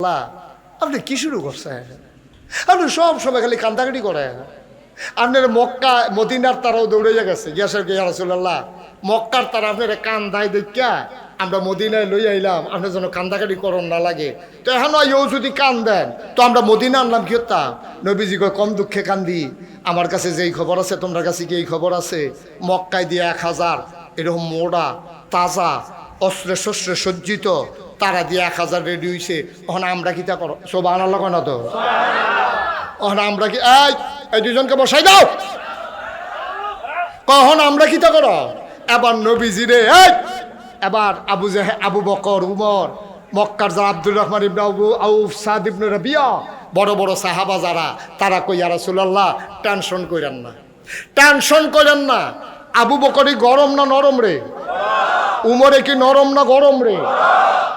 আল্লাহ আপনি কি শুরু করছেন? আপনি সব সময় খালি কান্দাকাটি করেন। আপনার মক্কা মদিনার তারাও দৌড়ে গেছে গিয়াসের গিয়া রাসূলুল্লাহ মক্কার তারা আপনার কান্দায় দেখা আমরা মদিনায় লই আইলাম, আপনার যেন কান্দাকাটি করন না লাগে। তো এখন ইউ যদি কান দেন তো আমরা মদিনা আনলাম কি হতাম? নবীজি কয় কম দুঃখে কান্দি, আমার কাছে যেই খবর আছে তোমার কাছে কি এই খবর আছে? মক্কায় দিয়ে 1000 এরকম মোড়া তাজা অস্ত্রে শস্ত্রে সজ্জিত তারা দিয়ে 1000 রেডি হইছে। ওখানে আমরা কিতা করো সুবহানাল্লাহ কয় না তো? ওখানে আমরা কি এই দুজনকে বসাই দাও, কখন আমরা কিতা করো? এবার নবীজিরে এবার আবু বকর উমর মক্কার যারা আব্দুর রহমান ইবনে আউফ সাদ ইবনে রাবিয়া বড় বড় সাহাবা যারা তারা কই ইয়া রাসূলুল্লাহ টেনশন কইরেন না, টেনশন করেন না। আবু বকরই গরম না নরম রে? উমরে কি নরম না গরম রে?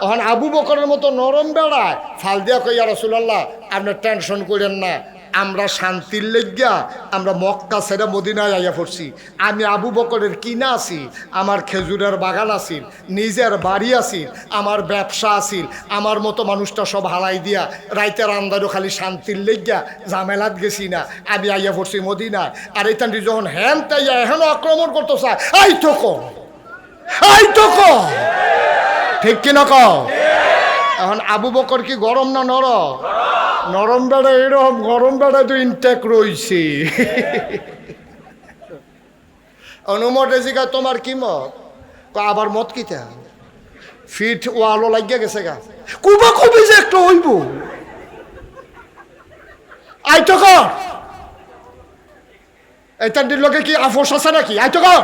ওখান আবু বকরের মতো নরম বেড়ায় ফাল দিয়া কই ইয়া রাসূলুল্লাহ আপনি টেনশন করেন না, আমরা শান্তির লেগিয়া আমরা মক্কা ছেড়ে মদিনায় আইয়া পড়ছি। আমি আবু বকরের কিনা আছি, আমার খেজুরের বাগান আছিল, নিজের বাড়ি আছিল, আমার ব্যবসা আছিল, আমার মতো মানুষটা সব হালাই দিয়া রাইতের আন্দারও খালি শান্তির লেগিয়া ঝামেলাত গেছি না, আমি আইয়া পড়ছি মদিনায়। আর এই তান্ডি যখন হ্যান তাইয়া এখনো আক্রমণ করতে চায় আই তো ঠিক কিনা ক? এখন আবু বকর কি গরম না নরম? নরম বেড়া এরকম গরম বেড়া তো ইনটেক রয়েছে। অনুমত এসিকা তোমার কি মত? আবার মত কিতা ফিট ওয়ালো লাগিয়া গেছে গা কুবা কবি যে একটা হইব আইতো কর এইটার লোকে কি আফোস আছে নাকি? আইতো কর।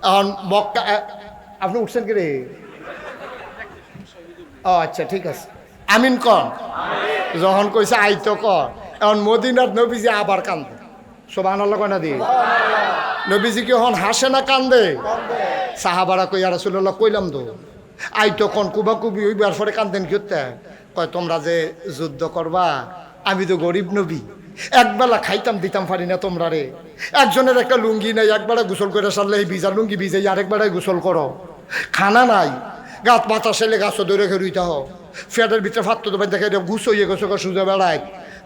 এখন মক্কা আপনি উঠছেন কি রে? ও আচ্ছা ঠিক আছে আমিন কন। যখন কইছে আইতো কর, এখন মদিনার নবীজি আবার কান্দে সুবহানাল্লাহ কয় না দি? নবীজি কি এখন হাসে না কান্দে? সাহাবারা কই ইয়া রাসূলুল্লাহ কইলাম তো আইতো কন কুবা কুবি হইবার পরে কান্দেন কি হতে? কয় তোমরা যে যুদ্ধ করবা, আমি তো গরিব নবী, একবেলা খাইতাম দিতাম পারি না তোমরা রে। একজনের একটা লুঙ্গি নাই, একবারে গোসল করে সারলে এই ভিজা লুঙ্গি ভিজাই আরেকবারে গোসল করো। খানা নাই, গাছ মাথা সেলে গাছও দৌড়ে খেরুইতে হও, ফ্যাটের ভিতরে ফাত্ত তো দেখে গুছ হইয়ে গেছো সুজা বেড়ায়।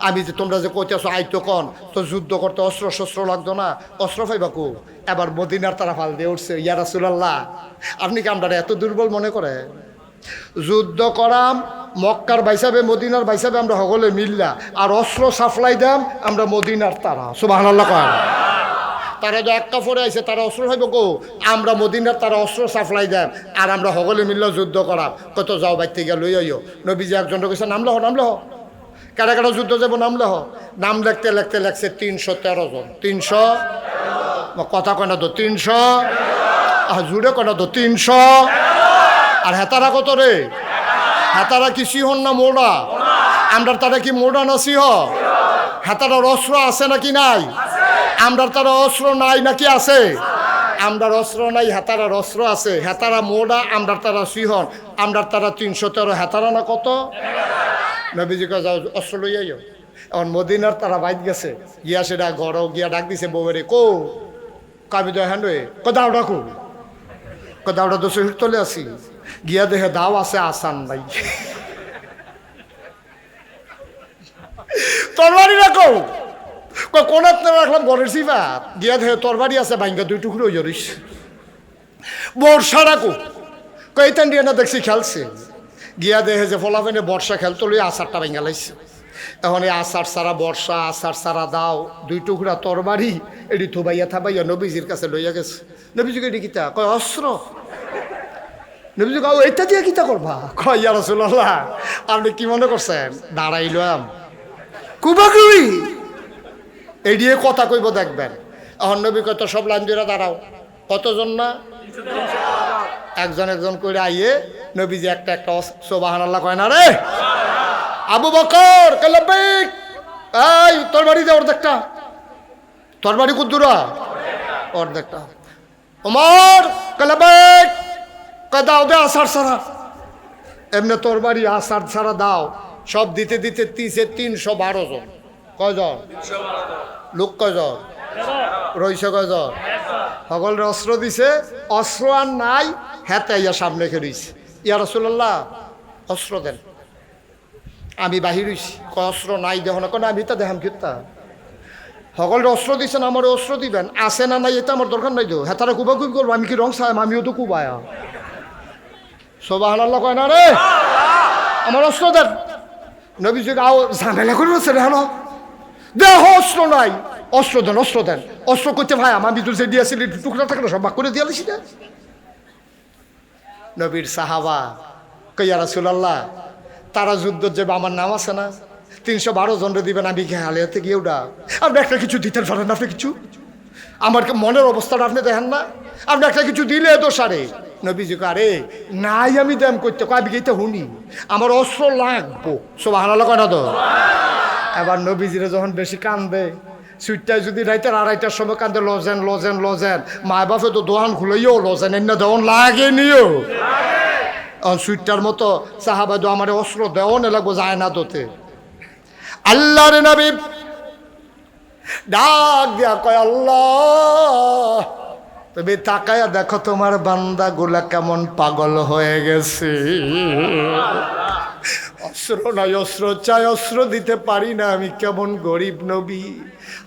আমি যে তোমরা যে কইতেছো আইতো কন, তো যুদ্ধ করতে অস্ত্র শস্ত্র লাগতো না, অস্ত্র পাইবা কো? এবার মদিনার তারা ফাল দিয়ে উঠছে ইয়া রাসূলুল্লাহ আপনি কি আমরা এত দুর্বল মনে করে? যুদ্ধ করাম মক্কার বাইসাবে মদিনার বাইসাবে আমরা সকলে মিললা, আর অস্ত্র সাপ্লাই দাম আমরা মদিনার তারা সুবহানাল্লাহ কয়। তারা যে এক কাপড়ে আইছে তারা অস্ত্র হইব কো? আমরা মদিনার তারা অস্ত্র সাপ্লাই দেন আর আমরা সকলে মিললে যুদ্ধ করাম। কত যাও বাইতে গিয়া লই আইও। নবীজি একজন কইছে নামলে হ কারা কারা যুদ্ধ যাব নামলে হ। নাম লিখতে লিখতে লেখছে 313 জন। 300 কথা কয় না তো 300 জুড়ে কয় না তো 300। আর হেতারা কত রে? হেতারা কি সিহন না মোড়া? আমরা তারা কি মোড়া না সিহ? হেতারার অস্ত্র আছে নাকি নাই? আমরা তারা অস্ত্র নাই নাকি আছে? আমরার অস্ত্র নাই, হেতারার অস্ত্র আছে। হেতারা মোড়া, আমরা তারা সিহন, আমরা তারা 313। হেতারা না কত? নবীজি কে যাও অস্ত্র লই আইও। এখন মদিনার তারা বাইত গেছে গিয়া সেটা ঘরও গিয়া ডাক দিছে বউরে কো কাবি তো হ্যান্ড দাও ডাকু দাওটা তো শহীদ তলে আছি গিয়া দেখে দাও আছে আসান ভাই তরবারি রাখো কোন আপনারা রাখলাম ঘরের সিফাত গিয়া দেখে তরবারি আছে ভাঙ্গা 2 টুকরো হয়ে যারিস বর্ষা রাখো কইতেন দিয়ে না দেখছি খেলছে গিয়া দেখে যে ফলাফেনে বর্ষা খেলতো লই আচারটা ভাঙ্গা লাইছে এখন এই আচার সারা বর্ষা আচার সারা দাও 2 টুকরা তরবারি এটি থুবাইয়া থাবাইয়া নবীজির কাছে লইয়া গেছে নবীজিকে এটি কিতা কয় অস্ত্র নবীজি কয় এটা দিয়ে কিতা করবা কয় ইয়া রাসূলুল্লাহ আপনি কি মনে করছেন দাঁড়াইলাম কুবাকুবি এই দিয়ে কথা কইব দেখবেন এখন নবী কত সব লাইন ধরে দাঁড়াও কতজন না একজন একজন করে আইয়ে নবীজি একটা একটা সুবহানাল্লাহ কয় না রে আবু বকর কালাবিক এই তরবারি দে অর্ধেকটা তরবারি কুদ্দুরা অর্ধেকটা ওমর কালাবিক দাও দে আসার সারা এমনি তরবারি আসার সারা দাও সব দিতে দিতে 312 জন কয়জন লোক কয়জন রইছে কয়জন সকলের অস্ত্র দিছে অস্ত্র আর নাই হাতে ইয়া সামনে খেয়েছে ইয়া রাসূলুল্লাহ অস্ত্র দেন আমি বাহির হইছি, অস্ত্র নাই দেহ না, কেন আমি তা দেখাম কিতা সকলের অস্ত্র দিচ্ছেন, আমার অস্ত্র দিবেন, আছে না নাই এটা আমার দরকার নাই তো। হ্যাঁ তারা কুবা কুব করবো, আমি কি রং চাই, আমিও তো কুবায়া। সুবহানাল্লাহ কয় না রে, আমার অস্ত্র দেন। নবীজি আও ঝামেলা করবো সে হেন দেহ অস্ত্র নাই, অস্ত্র দেন, অস্ত্র দেন। অস্ত্র করতে ভাই আমি তো যে দিয়েছিলি টুকরা টাকরা সব ভাগ করে দিয়ালিস না। নবীর সাহাবা কইয়া রাসূলুল্লাহ, তারা যুদ্ধ যাবে, আমার নাম আছে না, 312 জনরে দিবেন, আমি হালিয়াতে গিয়ে ওটা আপনি একটা কিছু দিতে পারেন, আপনি কিছু আমার মনের অবস্থাটা আপনি দেখেন না, আপনি একটা কিছু দিলে দোষারে। নবীজি আরে নাই আমি দাম করতে আমি গেতে হুনি, আমার অস্ত্র লাগবো। সুবহানাল্লাহ কয় না তো। এবার নবীজিরা যখন বেশি কান্দে, সুইটটায় যদি রাইতের 2:30টার সময় কান্দে, লজেন লজেন লজেন, মা বাপে তো দোকান খুলেও লজেন এনে দেওয়ান লাগে নিও। সুইটটার মতো সাহাবা দো আমার অস্ত্র দেওয়ান লাগবো যায় না দোতে। আল্লাহর নবী ডাক দিয়া কয়, আল্লাহ তুমি তাকায়া দেখো তোমার বান্দা গুলা কেমন পাগল হয়ে গেছে, অস্ত্র নাই, অস্ত্র চাই, অস্ত্র দিতে পারি না, আমি কেমন গরিব নবী।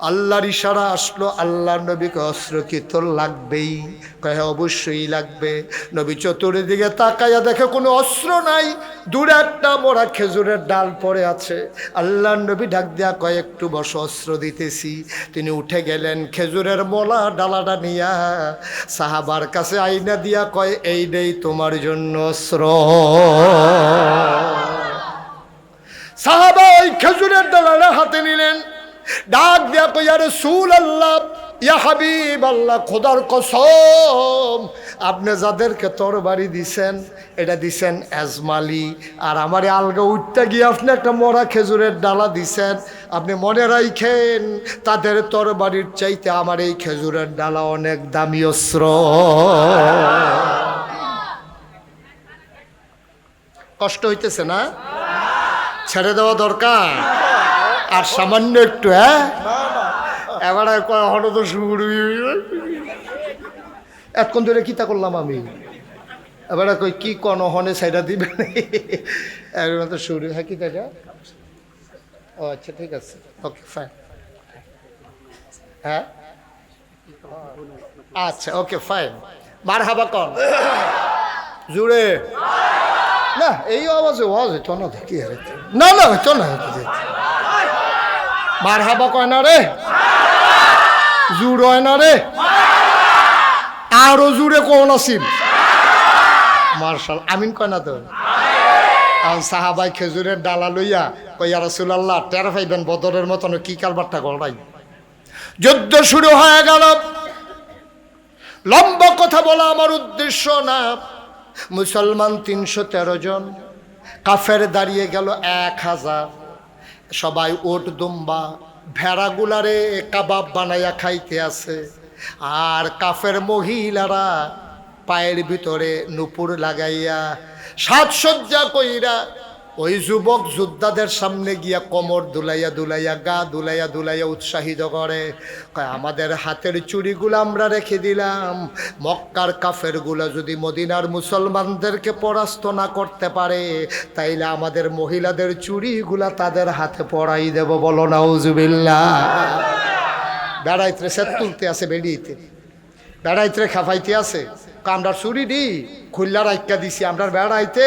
আল্লাহর ইশারা আসলো, আল্লাহর নবীকে অস্ত্র কি তোর লাগবেই? কয়ে অবশ্যই লাগবে। নবী চতুর্দিকে তাকাইয়া দেখে কোনো অস্ত্র নাই, দূরে একটা মোড়া খেজুরের ডাল পড়ে আছে। আল্লাহর নবী ডাক দেয়া কয়, একটু বসো, অস্ত্র দিতেছি। তিনি উঠে গেলেন, খেজুরের মোলা ডালাটা নিয়া সাহাবার কাছে আইনা দিয়া কয়, এই নেই তোমার জন্য অস্ত্র। সাহাবা ওই খেজুরের ডালাটা হাতে নিলেন, ডাক দিয়া কই, ইয়া রাসূলুল্লাহ, ইয়া হাবিবাল্লাহ, খোদার কসম আপনি যাদেরকে তরবারি দিছেন এটা দিছেন আজমালি, আর আমারে আলগা উঠতে গিয়ে আপনি একটা মরা খেজুরের ডালা দিছেন। আপনি মনে রাখেন তাদের তরবারির চাইতে আমার এই খেজুরের ডালা অনেক দামি অস্ত্র। কষ্ট হইতেছে না? ছেড়ে দেওয়া দরকার আর সামান্য একটু। হ্যাঁ এবারে কয় হঠাৎ তো শুরু এতক্ষণ ধরে কিতা করলাম আমি, এবারে কই কি কোন হনে সাইডা দিবেন তো শুরু। হ্যাঁ কি তাইটা? ও আচ্ছা ঠিক আছে, ওকে ফাইন। হ্যাঁ আচ্ছা ওকে ফাইন। মারহাবা কন জুড়ে না, এই আওয়াজে ওয়াজ হইতো না, দেখি না না হইতো না, মারহাবা কয় না রে, জুড় হয় না রে, আরো জুড়ে কোন আসিল মার্শাল আমিন কয় না তো। সাহাবাই খেজুরের ডালা লইয়া কই, ইয়া রাসূলুল্লাহ টের পাইবেন বদরের মতন কি কারবারটা গড়াই। যুদ্ধ শুরু হয়ে গেল। লম্বা কথা বলা আমার উদ্দেশ্য না। মুসলমান 313 জন, কাফের দাঁড়িয়ে গেল 1000। সবাই ওট দুম্বা ভেড়াগুলারে কাবাব বানাইয়া খাইতে আছে, আর কাফের মহিলারা পায়ের ভিতরে নুপুর লাগাইয়া সাজসজ্জা কইরা ওই যুবক যোদ্ধাদের সামনে গিয়া কোমর দুলাইয়া দুলাইয়া, গা দুলাইয়া দুলাইয়া উৎসাহিত করে। আমাদের হাতের চুড়িগুলো আমরা রেখে দিলাম, মক্কার কাফেরগুলো যদি মদিনার মুসলমানদেরকে পরাস্ত না করতে পারে তাইলে আমাদের মহিলাদের চুড়িগুলা তাদের হাতে পরাই দেব। বলো নাউজুবিল্লাহ। বেড়াইতে সেত তুলতে আছে, বেড়িয়েতে বেড়াইতে খাফাইতে আছে, আমরা চুরি দি খুল্লা রাইকা দিছি, আমরা বেড়াইতে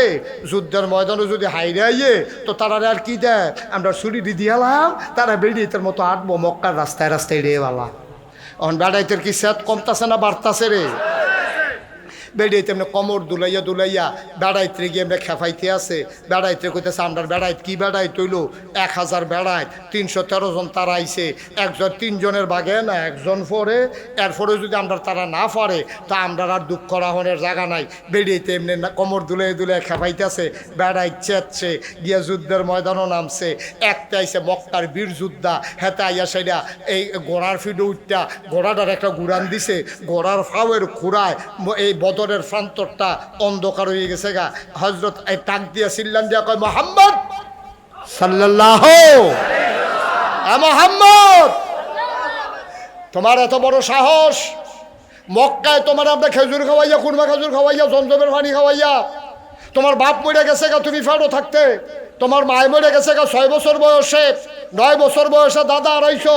যুদ্ধের ময়দানে যদি হাইরে আইয়ে তো তারা আর কি দেয়, আমরা চুরি দি দিয়ালাম, তারা বেড়িয়েতের মতো আটবো মক্কার রাস্তায় রাস্তায় রে বালা। এখন বেড়াইতের কি সেত কমতাছে না বাড়তাছে রে? বেড়াইতে এমনি কমর দুলাইয়া দুলাইয়া বেড়াইতে গিয়ে এমনি খেফাইতে আছে। বেড়াইতে কইতেছে আমরা বেড়াইত কি বেড়াইত হইল 1000 বেড়াইত 313 জন তারা আইছে, একজন 3 জনের বাগে না একজন পরে, এরপরে যদি আমরা তারা না পারে তা আমরা আর দুঃখ রাহনের জায়গা নাই। বেড়াইতে এমনি কমর দুলাই দুলাই খেফাইতে আছে, বেড়াই চেতছে গিয়া যুদ্ধের ময়দানও নামছে। একটা আইসে মক্কার বীর যোদ্ধা, হেতে আইয়া সেটা এই ঘোড়ার ফিডে উঠটা ঘোড়াটার একটা গুড়ান দিছে, ঘোড়ার ফাওয়ের খুঁড়ায় এই বদরের প্রান্তরটা অন্ধকার হয়ে গেছে গা। হযরত এই টাক দিয়া চিল্লান দিয়া কয়, মুহাম্মদ সাল্লাল্লাহু মুহাম্মদ, তোমার এত বড় সাহস, মক্কায় তোমার আমরা খেজুর খাওয়াইয়া, কুরমা খেজুর খাওয়াইয়া, জমজমের পানি খাওয়াইয়া, তোমার বাপ মরে গেছে গা, তুমি ফেরো থাকতে তোমার মায় মরে গেছে 6 বছর বয়সে, 9 বছর বয়সে দাদা রইছ,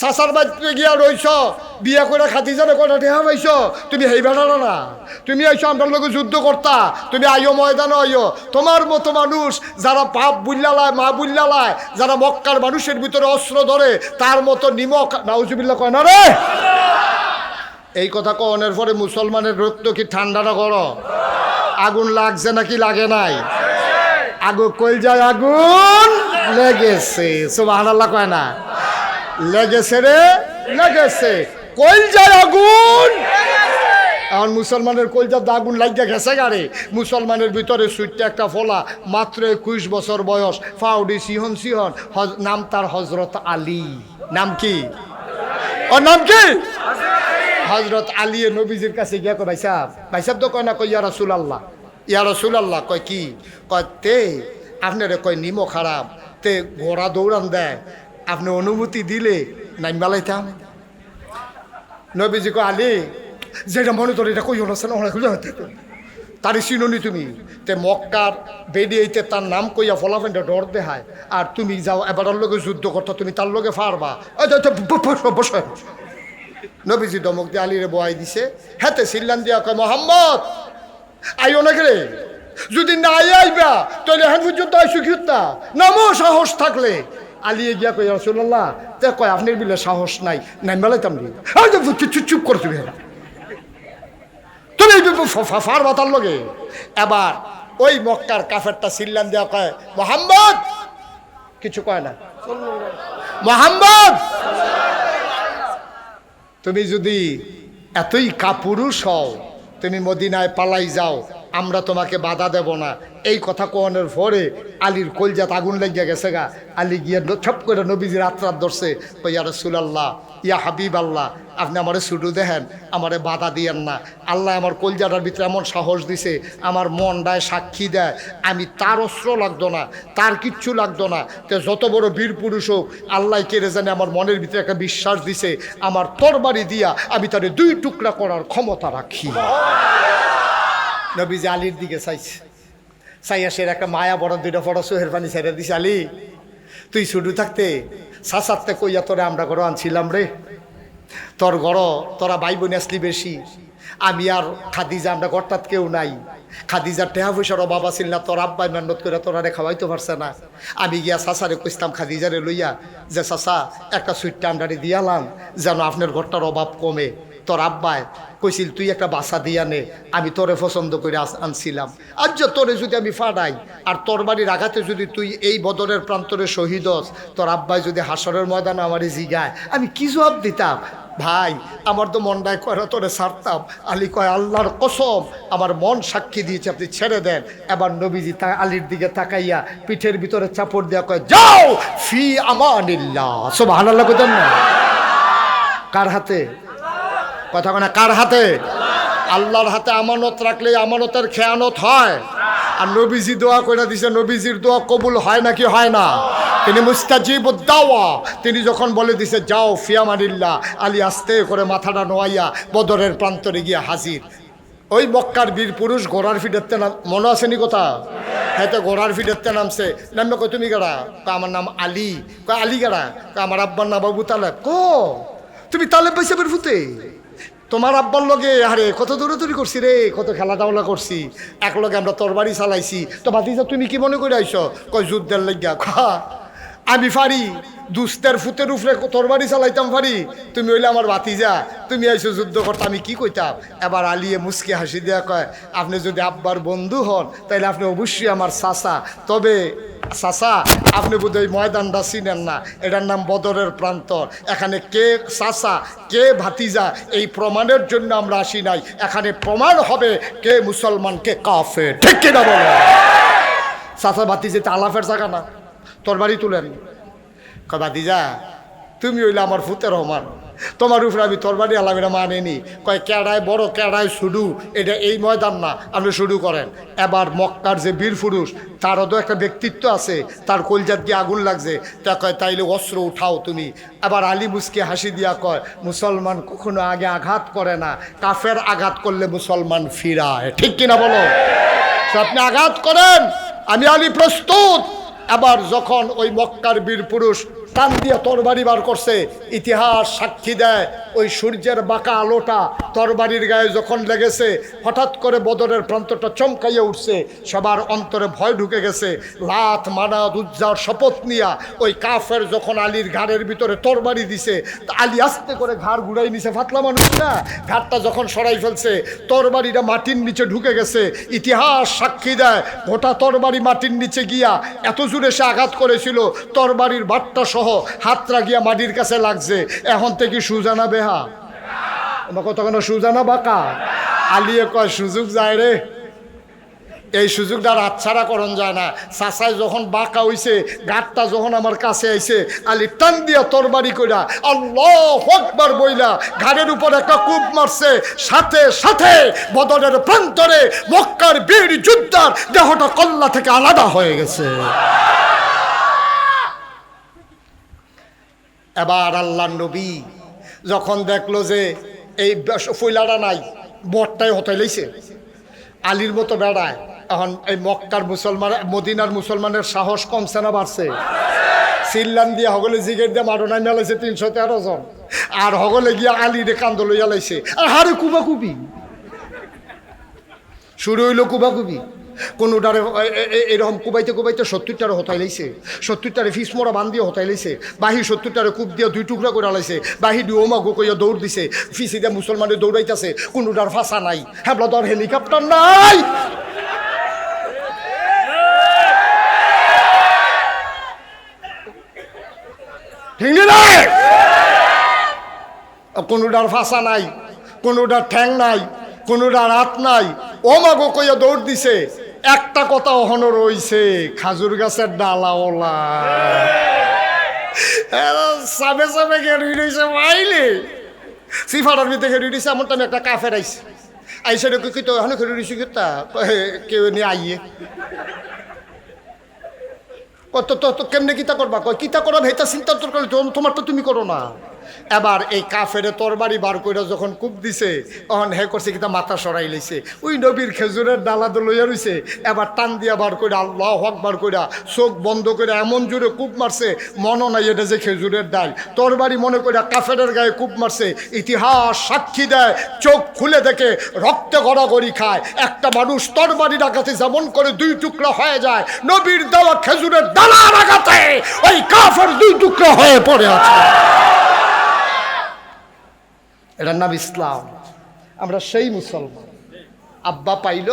চাচার বাড়িতে গিয়া রইছ, বিয়া করে খাদিজারে কটা ঠেহা পাইছ, তুমি হেই বেড়ালো না, তুমি আইছো আমার লোক যুদ্ধ করতা, তুমি আইও ময়দানে আইও। তোমার মতো মানুষ যারা বাপ বুল্লালায় মা বুল্লালায়, যারা মক্কার মানুষের ভিতরে অস্ত্র ধরে, তার মতো নিমক নাউজুবিল্লাহ কয় না রে। এই কথা কনের পরে মুসলমানের রক্ত কি ঠান্ডা না গরম? আগুন লাগছে নাকি লাগে নাই? আগুন কই যায়, আগুন লেগেছে। সুবহানাল্লাহ কয় না? লেগেছে রে, লেগেছে। কই যায় আগুন? এখন মুসলমানের কলজাতে আগুন লাগিয়া গেছে গাড়ি। মুসলমানের ভিতরে সুইটটা একটা ফোলা, মাত্র 21 বছর বয়স, ফাউডি সিহন সিহন, নাম তার হজরত আলী। নাম কি? ওর নাম কি? হজরত আলী নবীজির কাছে গিয়া কয়, ভাই সাহেব তো কয় না, কই ইয়া রাসূলুল্লাহ, ইয়া রাসূলুল্লাহ। কয় কি? কয় তে আপনারে কয় নিমো খারাপ, তে ঘোড়া দৌড়ান দেয়, আপনি অনুমতি দিলে নাই মেলাইতাম। নবীজি কয়, আলী যেটা মনে তোর এটা কই হচ্ছে না, তারই চিননি তুমি। তে মক্কার বেরিয়েতে তার নাম কইয়া ফলাফেনটা ডর দেখায়, আর তুমি যাও এবার লোকে যুদ্ধ করতো, তুমি তার লোকে পারবা। বসে নবীজি দমক দিয়ে আলীরে বয়াই দিছে। হেতে সিল্লান দিয়া কয়, মোহাম্মদ আইও না রে, যদি না আইবা তাহলে হ্যাঁ পর্যন্ত আইসু কিতা নামো সাহস থাকলে। আলিয়ে গিয়া কই, রাসূলুল্লাহ তে কয় আপনার বিলে সাহস নাই, নাই মেলাইতাম নি। চুপ করে তুমি ফার বাতার লগে। এবার ওই মক্কার কাফেরটা সিল্লান দেওয়া কয়, মোহাম্মদ, কিছু কয় না, মোহাম্মদ তুমি যদি এতই কাপুরুষ হও, তুমি মদিনায় পালাই যাও, আমরা তোমাকে বাধা দেব না। এই কথা কোনের পরে আলীর কলজাত আগুন লাগিয়া গেছে গা। আলী গিয়া ছপ করে নবীজির রাত ধরছে, কই ইয়া রাসূলুল্লাহ, ইয়া হাবিব আল্লাহ, আপনি আমারে ছুটু দেখেন, আমারে বাধা দিয়েন না। আল্লাহ আমার কলজাটার ভিতরে এমন সাহস দিছে, আমার মনটায় সাক্ষী দেয়, আমি তার অস্ত্র লাগতো না, তার কিচ্ছু লাগতো না। তো যত বড় বীর পুরুষ হোক, আল্লাহ কেড়ে জানে আমার মনের ভিতরে একটা বিশ্বাস দিছে, আমার তরবারি দিয়া আমি তারে 2 টুকরা করার ক্ষমতা রাখি। নবীজি আলীর দিকে চাইছে, চাইয়া সে একটা মায়া বড় 2টা ফটো চোহের পানি ছেড়ে দিছে, আলী তুই ছুটু থাকতে সাসাতে কইয়া তোরে আমরা ঘর আনছিলাম রে, তোর ঘর তোরা ভাই বোন আসলি বেশি, আমি আর খাদিজা আমরা ঘরটাত কেউ নাই। খাদিজার টেহা পয়সারও বাবা ছিল না, তোর আব্বাই মেহনত করে তোরা রে খাওয়াইতে পারছে না। আমি গিয়া চাচারে কইতাম খাদিজারে লইয়া, যে চাচা একটা সুইটটা আমরারে দিয়ালাম যেন আপনার ঘরটার অভাব কমে। তোর আব্বাই কইছিল তুই একটা বাসা দিয়া নে, আমি তোরে পছন্দ করে আনছিলাম। আর যে তোরে যদি আমি ফাটাই আর তোর বাড়ির আঘাতে যদি তুই এই বদরের প্রান্তরে শহীদ হস, তোর আব্বাই যদি হাসরের ময়দানে আমারে জিগায়, আমি কি জবাব দিতাম? ভাই আমার তো মনটায় কয়রা তোরে ছাড়তাম। আলী কয়, আল্লাহর কসম আমার মন সাক্ষী দিয়েছে, আপনি ছেড়ে দেন। এবার নবীজি আলীর দিকে তাকাইয়া পিঠের ভিতরে চাপড় দিয়া কয়, যাও ফি আমানিল্লাহ। সুবহানাল্লাহ কইতেন না? কার হাতে কথা কয় না? কার হাতে? আল্লাহর হাতে আমানত রাখলে আমানতের খেয়ানত হয়। আর নবীজি দোয়া করে দিছে, নবীজির দোয়া কবুল হয় নাকি হয় না? তিনি মুস্তাজিবুদ দাওয়া। তিনি যখন বলে দিছে যাও ফি আমানিল্লাহ, আলী আস্তে করে মাথাটা নোয়াইয়া বদরের প্রান্তরে গিয়া হাজির। ওই মক্কার বীর পুরুষ ঘোড়ার ফিডেতে নাম, মনে আসেনি কথা? হ্যাঁ, তো ঘোড়ার ফিডেতে নামছে। নামে কয় তুমি গাড়া? আমার নাম আলী। কয় আলী গাড়া? আমার আব্বার নাম আবু তালেব। তুমি তালেব ভাই সাহেবের ফুতে? তোমার আব্বার লগে আরে কত দৌড়াদৌড়ি করছি রে, কত খেলাধুলা করছি, এক লগে আমরা তরবারি চালাইছি। তো ভাতিজা তুমি কি মনে করে আইস? কয় যুদ্ধের লাগিয়া। আমি পারি, দুস্তের ফুতের উপরে তরবারি চালাইতাম পারি, তুমি হইলে আমার ভাতিজা, তুমি আইসো যুদ্ধ করতে, আমি কি কইতাম? এবার আলিয়ে মুসকে হাসি দেয়া কয়, আপনি যদি আব্বার বন্ধু হন তাইলে আপনি অবশ্যই আমার চাচা। তবে চাচা আপনি বোধহয় ময়দানটা চিনেন না, এটার নাম বদরের প্রান্তর। এখানে কে চাচা কে ভাতিজা এই প্রমাণের জন্য আমরা আসি নাই, এখানে প্রমাণ হবে কে মুসলমান কে কাফের। ঠিক কিনা বলো? চাচা ভাতিজা তো আলাফের জায়গা না, তরবারি তুলেন। কয় ভাতিজা তুমি হইলে আমার ফুতের রহমান, তোমার উপরে আমি তরবারি আলামিরা মানেনি। কয় কেড়ায় বড় কেড়ায় শুরু, এটা এই ময়দান না, আপনি শুরু করেন। এবার মক্কার যে বীর পুরুষ, তারও তো একটা ব্যক্তিত্ব আছে, তার কলজাত দিয়ে আগুন লাগছে, তা কয় তাইলে অস্ত্র উঠাও তুমি। এবার আলী মুসকে হাসি দিয়া কয়, মুসলমান কখনো আগে আঘাত করে না, কাফের আঘাত করলে মুসলমান ফিরায়। ঠিক কিনা বলো? আপনি আঘাত করেন, আমি আলী প্রস্তুত। আবার যখন ওই মক্কার বীর পুরুষ টান দিয়ে তরবারি বার করছে, ইতিহাস সাক্ষী দেয় ওই সূর্যের বাঁকা আলোটা তরবারির গায়ে যখন লেগেছে, হঠাৎ করে বদরের প্রান্তটা চমকাইয়া উঠছে, সবার অন্তরে ভয় ঢুকে গেছে। লাত মানাত উজ্জার শপথ নিয়া ওই কাফের যখন আলীর ঘাড়ের ভিতরে তরবারি দিছে, তা আলী আস্তে করে ঘাড় ঘুরাই নিছে, ফাতলা মানুষ না, ঘাড়টা যখন সরাই ফেলছে তরবারিটা মাটির নিচে ঢুকে গেছে। ইতিহাস সাক্ষী দেয় গোটা তরবারি মাটির নিচে গিয়া এত জোরে সে আঘাত করেছিল, তরবারির বাটটা সহ হাতটা গিয়া মাটির কাছে লাগছে। এখন থেকে সুজানা বেহা কতক্ষণ সুজানা বাঁকা। আলিয়ে কয় সুযোগ যায় রে, এই সুযোগটা আর হাতছাড়া করন যায় না। চাচাই যখন বাঁকা হইছে, ঘাটটা যখন আমার কাছে আইছে, আলী টান দিয়া তরবারি কইরা আল্লাহু আকবার বইলা ঘাড়ের উপর একটা কূপ মারছে। সাথে সাথে বদরের প্রান্তরে মক্কার বীর যোদ্ধার দেহটা কল্লা থেকে আলাদা হয়ে গেছে। এবার আল্লাহর নবী যখন দেখলো যে এই ফইলাটা নাই, বটটাই হতাই লাইছে, আলীর মতো বেড়ায়, এখন এই মক্কার মুসলমান মদিনার মুসলমানের সাহস কমছে না বাড়ছে? সিল্লান দিয়ে হগলে জিগের দিয়ে মারোনাই মেলাইছে 313 জন, আর হগলে গিয়া আলীরে কান্দ লইয়া লাইছে। আর হারে কুবাকুবি শুরু হইল, কুবাকুবি। কোনোটারে এরকম কুবাইতে কুবাইতে 70টারে হতাই লাইছে, 70টারে ফিসমোড়া বান দিয়ে হতাই লাইছে, বাহি 70টারে কূপ দিয়ে 2 টুকরা করে লাইছে, বাহি দিয়ে ওমা গো কইয়া দৌড় দিছে, ফিসি দিয়ে মুসলমানের দৌড়াইতেছে, কোনোটার ফাঁসা নাই, হ্যাবলা তোর হেলিকপ্টার নাই, কোনোটার ফাঁসা নাই, কোনোটার ঠ্যাং নাই, কোনোটার হাত নাই, ওমা গো কইয়া দৌড় দিছে। একটা কথা অহনো রইছে, খাজুর গাছের ডালাওলা সাবে সাবে গেড়ি রইছে মাইলে সিফাটার ভিতরে গেড়ি রইছে। এমন টাইমে একটা কাফের আইছে, আইসে রেখে কি তো এখনো খেড়ি রইছি তা কেউ নিয়ে আইয়ে কত তো কেমনে কিতা করবা, কয় কিতা করা ভেতা চিন্তা তোর করে, তোমার তো তুমি করো না। এবার এই কাফেরে তরবারি বার কইরা যখন কূপ দিছে, তখন হে করছে কিতা মাথা সরাই লইছে, ওই নবীর খেজুরের ডালা তো লইয়া রইছে। এবার টান দিয়া বার কইরা আল্লাহু আকবার কইরা চোখ বন্ধ করে এমন জোরে কূপ মারছে, মনে নাই এটা যে খেজুরের ডাল, তরবারি মনে কইরা কাফেরের গায়ে কূপ মারছে। ইতিহাস সাক্ষী দেয় চোখ খুলে দেখে রক্তে গড়াগড়ি খায়। একটা মানুষ তরবারির আঘাতে যেমন করে 2 টুকরা হয়ে যায়, নবীর দেওয়া খেজুরের ডালার আঘাতে ওই কাফের 2 টুকরা হয়ে পড়ে আছে। এটার নাম ইসলাম। আমরা সেই মুসলমান। আব্বা পাইল,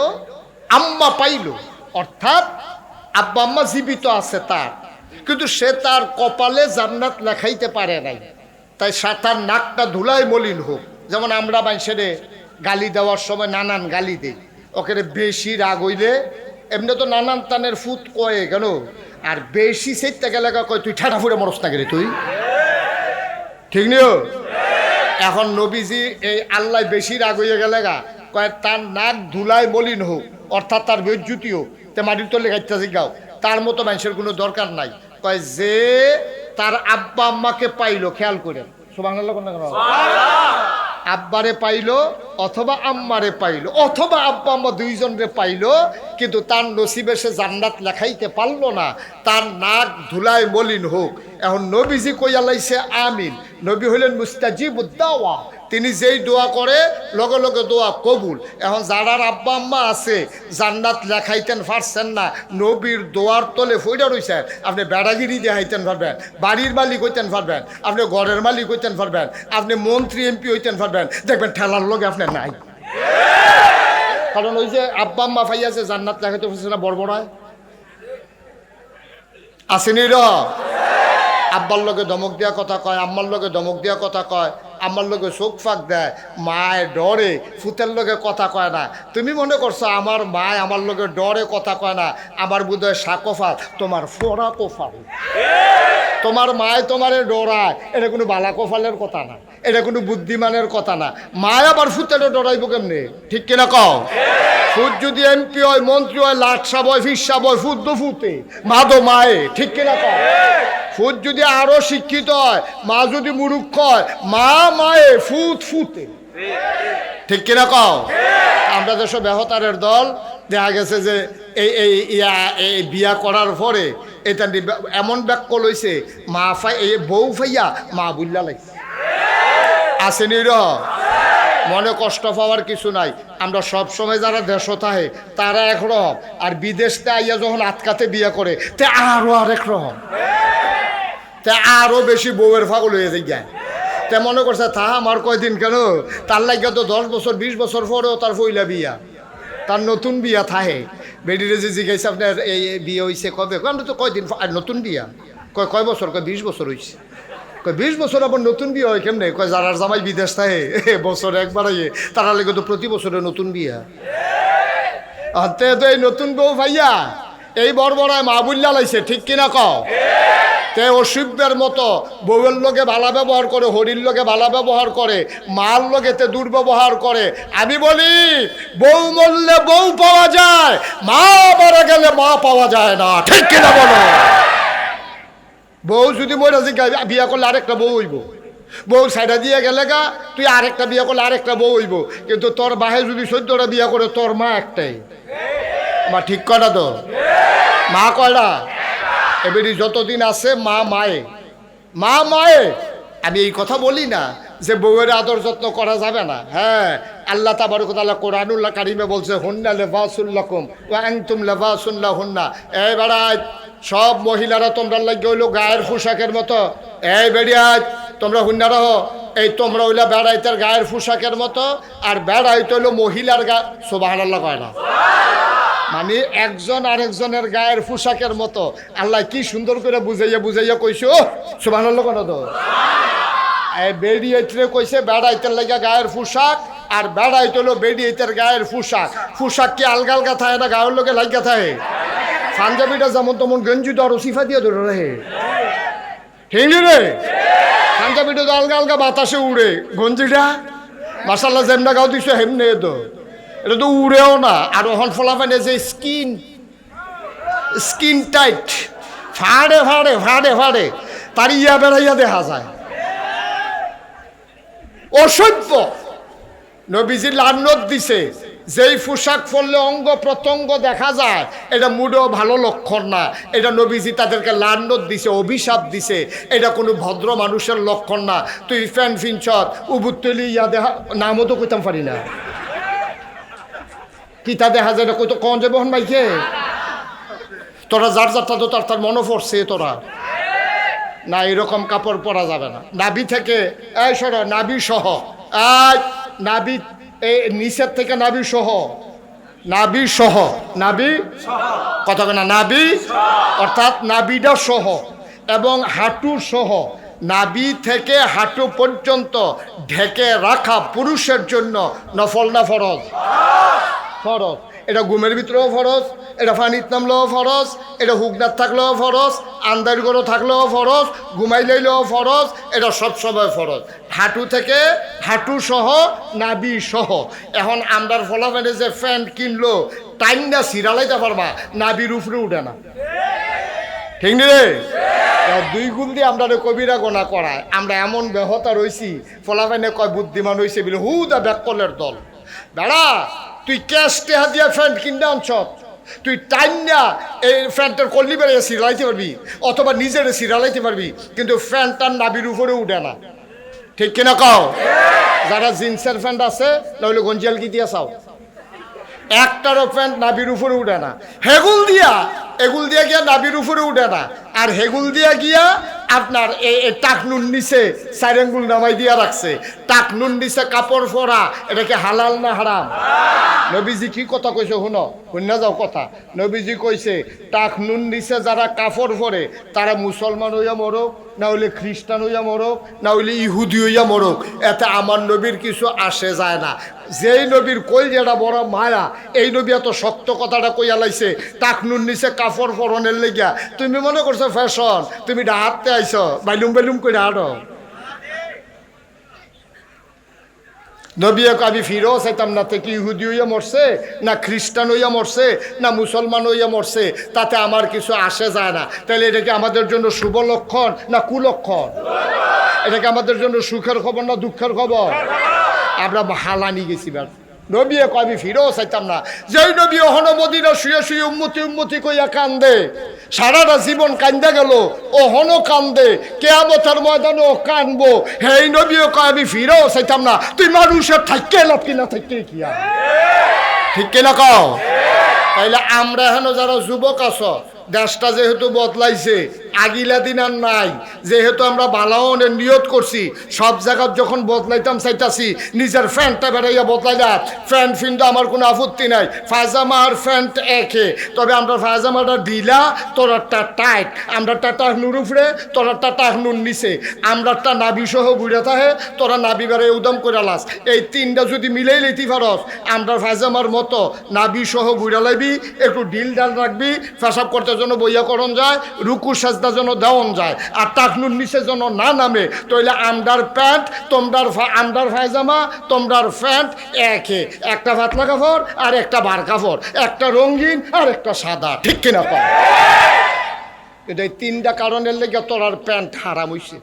আম্মা পাইল, অর্থাৎ আব্বা আম্মা জীবিত আছে তার, কিন্তু সে তার কপালে জান্নাত লেখাইতে পারে নাই, তাই সাতার নাকটা ধুলায় মলিন হোক। যেমন আমরা মানুষের গালি দেওয়ার সময় নানান গালি দেই, ওকে বেশি রাগ হইলে এমনি তো নানান তানের ফুট কয়ে কেন, আর বেশি সেটা গেলে কয় তুই ঠাটা ফুটে মরস না গেলে তুই, ঠিক নিও। এখন নবীজি এই আল্লাহ বেশি রাগ হইয়া গেলে গা কয় তার নাক ধুলায় মলিন হোক, অর্থাৎ তার বেজ্জুতি হোক, তে মাটির তলে গাইতে গাও, তার মতো মানুষের কোনো দরকার নাই। কয় যে তার আব্বা আম্মাকে পাইলো, খেয়াল করে সুবহানাল্লাহ, আব্বারে পাইলো অথবা আম্মারে পাইলো অথবা আব্বা আম্মা দুইজনরে পাইলো, কিন্তু তার নসিবে সে জান্নাত লেখাইতে পারলো না, তার নাক ধুলায় মলিন হোক। এখন নবীজি কইয়া লাইছে আমিন। নবী হইলেন মুস্তাজিবুদ দাওয়া, তিনি যেই দোয়া করে লগে লগে দোয়া কবুল। এখন যারার আব্বা আম্মা আছে জান্নাত লেখাইতেন পারছেন না, নবীর দোয়ার তলে ফইরা রইছেন, আপনি বেড়াগিরি দিয়ে হাইতেন পারবেন, বাড়ির মালিক হইতেন পারবেন, আপনি ঘরের মালিক হইতেন পারবেন, আপনি মন্ত্রী এমপি হইতেন পারবেন, দেখবেন ঠেলার লগে আপনি নাই। কারণ ওই যে আব্বা আম্মা ফাইয়াছে জান্নাত লেখাইতে পারছে না, বড়বড়ায় আসেনি র, আব্বার লগে ধমক দেওয়া কথা কয়, আম্মার লগে ধমক দেওয়া কথা কয়, আমার লগে চোখ ফাঁক দেয়, মায়ের ডরে ফুতের লগে কথা কয় না। তুমি মনে করছো আমার মায় আমার লগে ডরে কথা কয় না, আমার বোধহয় সাকোফাল, তোমার ফোড়া কোফাল। তোমার মায় তোমারে ডরায়, এটা কোনো বালা কোফালের কথা না, এটা কোনো বুদ্ধিমানের কথা না। মায় আবার ফুতেরে ডরাইব কেমনে, ঠিক কিনা কও? ফুট যদি এমপি হয়, মন্ত্রী হয়, লাটসা বয়, ফিসা বয়, ফুট দো ফুটে, মা দো মায়ে, ঠিক কিনা কও? ফুট যদি আরো শিক্ষিত হয়, মা যদি মুরুক্ষ হয়, মা মায়ে ফুট ফুটে। ঠিক কিনা কও? আমরা দেশে বেহতারের দল দেখা গেছে যে এই বিয়া করার পরে এটা এমন ব্যাক লইছে মা বউ ফাইয়া মা বুল্লা লাগছে। আসেনি র মনে কষ্ট পাওয়ার কিছু নাই। আমরা সব সময় যারা দেশ থাকে তারা একরকম, আর বিদেশতে আইয়া যখন আটকাতে বিয়া করে তে আরো আরেক রকম, তে আরো বেশি বউয়ের ফাগল হয়ে যায়। তে মনে করছে তা আমার কয়দিন কেন, তার লাগে তো 10 বছর 20 বছর পরেও তার পইলা বিয়া, তার নতুন বিয়া থাহে। বেডিরে যে জিজ্ঞাসা আপনার এই বিয়ে হয়েছে কবে, আমরা তো কয়দিন নতুন বিয়া, কয় বছর, 20 বছর হয়েছে। 20 বছর আবার নতুন বিয়ে হয় কেমনে? যারা জামাই বিদেশ থাকে বছর একবার আইয়ে, তারা লেগে তো প্রতি বছরে নতুন বিয়া। তে তো এই নতুন বউ ভাইয়া এই বড়বড়ায় মা বুল্লা লাইছে, ঠিক কিনা কও? তে অসভ্যের মতো বউয়ের লোকে ভালো ব্যবহার করে, হরির লোকে ভালো ব্যবহার করে, মার লোকে তে দুর্ব্যবহার করে। আমি বলি বউ মরলে বউ পাওয়া যায়, মা মারা গেলে মা পাওয়া যায় না, ঠিক কিনা বলো? বউ যদি মরে বিয়া করলে আরেকটা বউ হইব, বউ সাইডা দিয়ে গেলে গা তুই আরেকটা বিয়া করলে আরেকটা বউ হইব, কিন্তু তোর বাহে যদি 14টা বিয়া করে তোর মা একটাই। মা ঠিক কয়টা তো? মা কয়টা? এবারে যতদিন আছে মা মায়ে, মা মায়ে। আমি এই কথা বলি না যে বউয়ের আদর যত্ন করা যাবে না। হ্যাঁ, আল্লাহ তাবারক ওয়া তাআলা কোরআনুল কারীমে বলছে হুন্না লিবাসুল লাকুম ওয়া আনতুম লিবাসুল লাহুন্না। এই বেড়ায় সব মহিলারা তোমরা লাগে হইলো গায়ের পোশাকের মতো। এই বেড়িয়ায় তোমরা হুন্না রহ, এই তোমরা হইলা বেড়াইতের গায়ের পোশাকের মতো, আর বেড়াইতে হইলো মহিলার গা। সুবহানাল্লাহ কয় না? মানে একজন আরেকজনের গায়ের পোশাকের মতো। আল্লাহ কি সুন্দর করে বুঝাইয়া বুঝাইয়া কইছো, সুবহানাল্লাহ কেন তো? এই বেড়িয়াইতে কইছে বেড়াইতের লাগা গায়ের পোশাক, আর বেড়াইতে হলো বেড়িয়াইতের গায়ের পোশাক। পোশাক কি আলগা আলগা থাকে না গায়ের লোকে লাগা থাকে? পাঞ্জাবিটা যেমন তেমন গেঞ্জি তো আরো সিফা দিয়ে ধরে রে, ঠিক রে? পাঞ্জাবিটা তো আলগা আলগা বাতাসে উড়ে, গঞ্জিটা মাশাআল্লাহ যেমনা গাও দিছো হেমনে তো, এটা তো উড়েও না। আর ওখান ফলাফানে যে স্কিন টাইট, ফাড়ে ফাড়ে ফাড়ে ফাড়ে তার ইয়া বেড়াইয়া দেখা যায়। অসভ্য। নবীজি লানত দিছে যেই পোশাক পরলে অঙ্গ প্রত্যঙ্গ দেখা যায়, এটা মুডেও ভালো লক্ষণ না। এটা নবীজি তাদেরকে লানত দিছে, অভিশাপ দিছে। এটা কোনো ভদ্র মানুষের লক্ষণ না। তুই ফ্যান ফিনছত উবুত্তলি ইয়া দেখা, নামও তো কইতাম পারি না, কিতা দেখা যায় কই তো কন যাবে হন মাইকে। তোরা যার যারটা তো তার মনে পড়ছে তোরা না, এরকম কাপড় পরা যাবে না। নাভি থেকে এই সর, নাভি সহ, নাভি এই নিচের থেকে নাভি সহ, নাভি সহ, নাভি কথা না, নাভি অর্থাৎ নাভিটা সহ এবং হাঁটু সহ, নাভি থেকে হাঁটু পর্যন্ত ঢেকে রাখা পুরুষের জন্য নফল না ফরজ? ফরজ। এটা ঘুমের ভিতরেও ফরজ, এটা পানির নামলেও ফরজ, এটা হুকনার থাকলেও ফরজ, আন্দার গরো থাকলেও ফরজ, ঘুমাই লইলেও ফরজ, এটা সবসময় ফরজ। হাঁটু থেকে হাঁটু সহ, নাভি সহ। এখন আমরার ফলাফলে যে প্যান্ট কিনলো টাইম না সিরালাইতে পারবা, নাভির উপরে উঠে না, ঠিক রে? 2 গুণ দিয়ে আমরা কবিরা গোনা করায়। আমরা এমন বেহতা রয়েছি, ফলাফাইনে কয় বুদ্ধিমান হয়েছে বলে হুদা ব্যাকলের দল। বেড়া তুই ক্যাশ টেহা দিয়া প্যান্ট কিনতে আনছ, তুই টাইম না এই প্যান্টের কল্লি বেড়ে সিরালাইতে পারবি, অথবা নিজের সিরালাইতে পারবি, কিন্তু প্যান্টটার নাভির উপরে উঠে না, ঠিক কিনা কও? যারা জিন্সের প্যান্ট আছে নইলে গঞ্জিয়াল কি দিয়া চাও, একটারও প্যান্ট নাভির উপরে উঠে না। হেগুল দিয়া, এগুল দিয়া গিয়া নাভির উপরে উঠে না, আর হেগুল দিয়া গিয়া আপনার এই টাকনুন নিচে 4 আঙ্গুল নামাই দিয়া রাখছে। টাকনুন নিচে কাপড় পরা, এটা কি হালাল না হারাম? নবীজি কি কথা কইছে শুনো, শুনে যাও কথা। নবীজি কইছে টাকনুন নিচে যারা কাপড় পরে তারা মুসলমান হইয়া মরুক, না হইলে খ্রিস্টান হইয়া মরুক, না হইলে ইহুদি হইয়া মরুক, এতে আমার নবীর কিছু আসে যায় না। যেই নবীর কই যেটা বড় মায়া, এই নবী এত শক্ত কথাটা কইয়া লাইছে টাকনুন নিচে কাপড় পরনের লেগিয়া। তুমি মনে করছো ফ্যাশন, তুমি হাঁটতে আইছো বাইলুম বাইলুম করে হাঁটো। নবী আমি ফিরেও চাইতাম না, থেকে ইহুদি হইয়া মরছে, না খ্রিস্টান হইয়া মরছে, না মুসলমান হইয়া মরছে, তাতে আমার কিছু আসে যায় না। তাহলে এটা কি আমাদের জন্য শুভ লক্ষণ না কুলক্ষণ? এটা কি আমাদের জন্য সুখের খবর না দুঃখের খবর? আমরা হালানি গেছি বার নবী কয় আমি ফিরেও চাইতাম না। যেই নবী অহন মদিনা শুয়ে শুয়ে উম্মতি উম্মতি কইয়া কান্দে, সারাটা জীবন কান্দা গেল, অহন কান্দে, কিয়ামতের ময়দানে ও কানবো, হেই নবীও কয় আমি ফিরেও চাইতাম না। তুই মানুষের থাকতে লাভ কিনা থাকতে কি আর ঠিক কিনা কও? তাইলে আমরা এখন যারা যুবক আছো, দেশটা যেহেতু বদলাইছে, আগিলা দিন আর নাই, যেহেতু আমরা বালাওনের নিয়ত করছি, সব জায়গায় যখন বদলাইতাম চাইতাছি, নিজের প্যান্টটা বেড়াইয়া বদলাইলাম। প্যান্ট ফিন্ট আমার কোনো আপত্তি নাই, পায়জামা আর প্যান্ট একে, তবে আমরা পায়জামাটা ঢিলা, তোরারটা টাইট, আমরাটা টাহনুর উপরে, তোরারটা টাহনুর নিচে, আমরাটা নাবি সহ ঘুরে থাকে, তোরা নাবি বেড়ে উদম করে লাস। এই তিনটা যদি মিলেই লইতে পারস, আমরা পায়জামার মতো নাবি সহ ঘুরে লাইবি, একটু ঢিল ডাল রাখবি, পেশাব করতে জন্য বইয়া করণ যায়, রুকু সাজদা যেন দেওয়ন যায়, আর টাকনুর নিচে যেন না নামে। তাইলে আন্ডার প্যান্ট, তোমরার আন্ডার পায়জামা, তোমরার প্যান্ট একে, একটা পাতলা কাপড় আর একটা বার কাপড়, একটা রঙিন আর একটা সাদা, ঠিক কিনা কম? এটাই তিনটা কারণের লেগে তোরার প্যান্ট হারাম হইছে।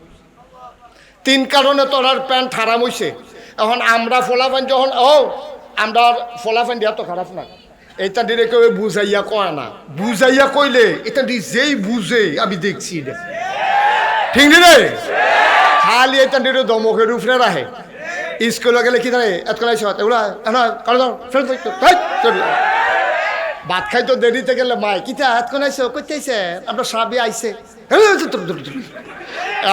তিন কারণে তোরার প্যান্ট হারাম হইছে। এখন আমরা ফোলাফান যখন আমরা ফোলাফান দিয়া তো খারাপ না, এটা দিলে কেউ বুঝাইয়া কয় না, বুঝাইয়া কইলে এটা যেই বুঝে আমি দেখছি ঠিক রে, খালি এটা দিলে দমকের উপরে রাখে। স্কুলে গেলে কি জানে এতক্ষণ ভাত খাই তো দেরিতে গেলে মায় কিতা এতক্ষণ আইসো করতে আইসে, আমরা সাবি আইসে,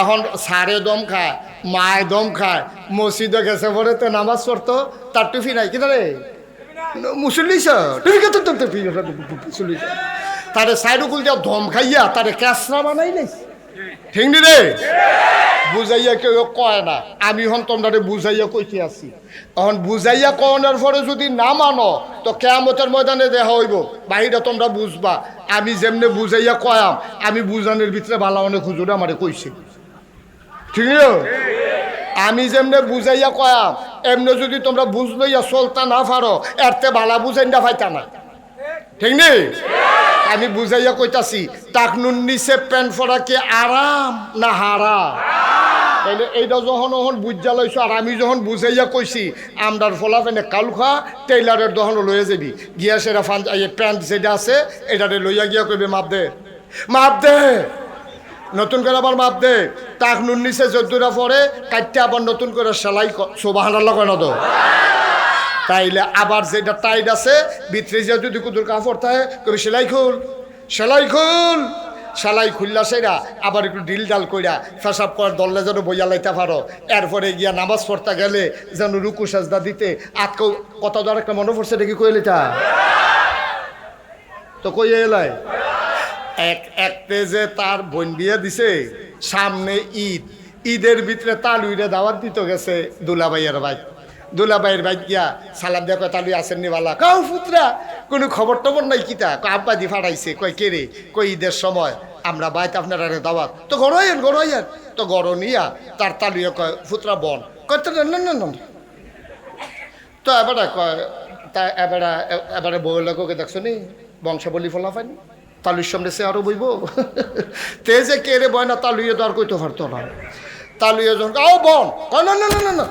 এখন সারে দম খায়, মায় দম খায়, মসজিদে গেছে পরে তো নামাজ পড়তো, তার টুফি নাই কিনা রে মুসল্লিস তারে সাইডুকুল দিয়া ধম খাইয়া তারে ক্যাসরা বানাই নাই, ঠিক নি রে? বুঝাইয়া কেউ কয় না, আমি হন তোমরা বুঝাইয়া কইতে আছি। এখন বুঝাইয়া কওয়ানোর পরে যদি না মানো, তো কিয়ামতের ময়দানে দেখা হইব, বাহিরে তোমরা বুঝবা আমি যেমনে বুঝাইয়া কয়াম, আমি বুঝানোর ভিতরে ভালো অনেক হুজুরে আমারে কইছে, ঠিক না? আমি যেমনে বুঝাইয়া কয়াম, এমনি যদি তোমরা বুঝলইয়া চলতা না পারো, এরতে ভালা বুঝাই না পাইতা না, ঠিক নেই? আমি বুঝাইয়া কইতাছি, টাকনুর নিচে প্যান্ট পরা কি আরাম না হারাম? তাইলে এইটা যখন ওখন বুঝা লইছো, আর আমি যখন বুঝাইয়া কইছি আমরার ফলাফেনে কালুখা টেইলারের দহন লইয়া যাবি, গিয়া সেটা প্যান্ট যেটা আছে এটাতে লইয়া গিয়া কইবে মাপ দে, মাপ দে, নতুন করে আবার মাপ দে। টাকনুর নিচে যদ্দুরা পরে কাটতে আবার নতুন করে সেলাই সুবহানাল্লাহ কেন তো? তাইলে আবার যেটা টাইট আছে ভিতরে যে যদি কুতুর কাপড় থাকে কবি সেলাই খুল, সেলাই খুল, সেলাই খুললা সেরা আবার একটু ডিল ডাল কইরা ফেসাব করার দলে যেন বইয়া লাইতে পারো। এরপরে গিয়া নামাজ পড়তে গেলে যেন রুকু সাজদা দিতে আজকেও কত ধর একটা মনে পড়ছে দেখি কই লিটা তো কই এলাই এক পেজে তার বোন বিয়ে দিছে, সামনে ঈদ, ঈদের ভিতরে তালুইরে দাওয়াত দিত গেছে দুলাভাইয়ের ভাই, দুলাভাইয়ের ভাই গিয়া সালাম দিয়া কয় তালুই আসেননি বালা, কাউ পুত্রা কোনো খবর টবর নাই কিতা, আব্বাদি ফাটাইছে, কয় কে রে, কই ঈদের সময় আমরা বাইতে আপনার দাওয়াত, তো গড়াইয়েন গড়াইয়েন, তো গড় নিয়া তার তালুইয়া কয় পুত্রা বন, কয় না না না, তো এবারে কয় তা এবারে বউয়ের লোককে দেখছো নি বংশাবলী ফলাফাইন, তালুর সামনে সে আরো বইব, তে যে কে রে বয় না তালুইয়ে তো আর কইতে পারতো না, তালুইয়ে যখন ও বন, না না না না না,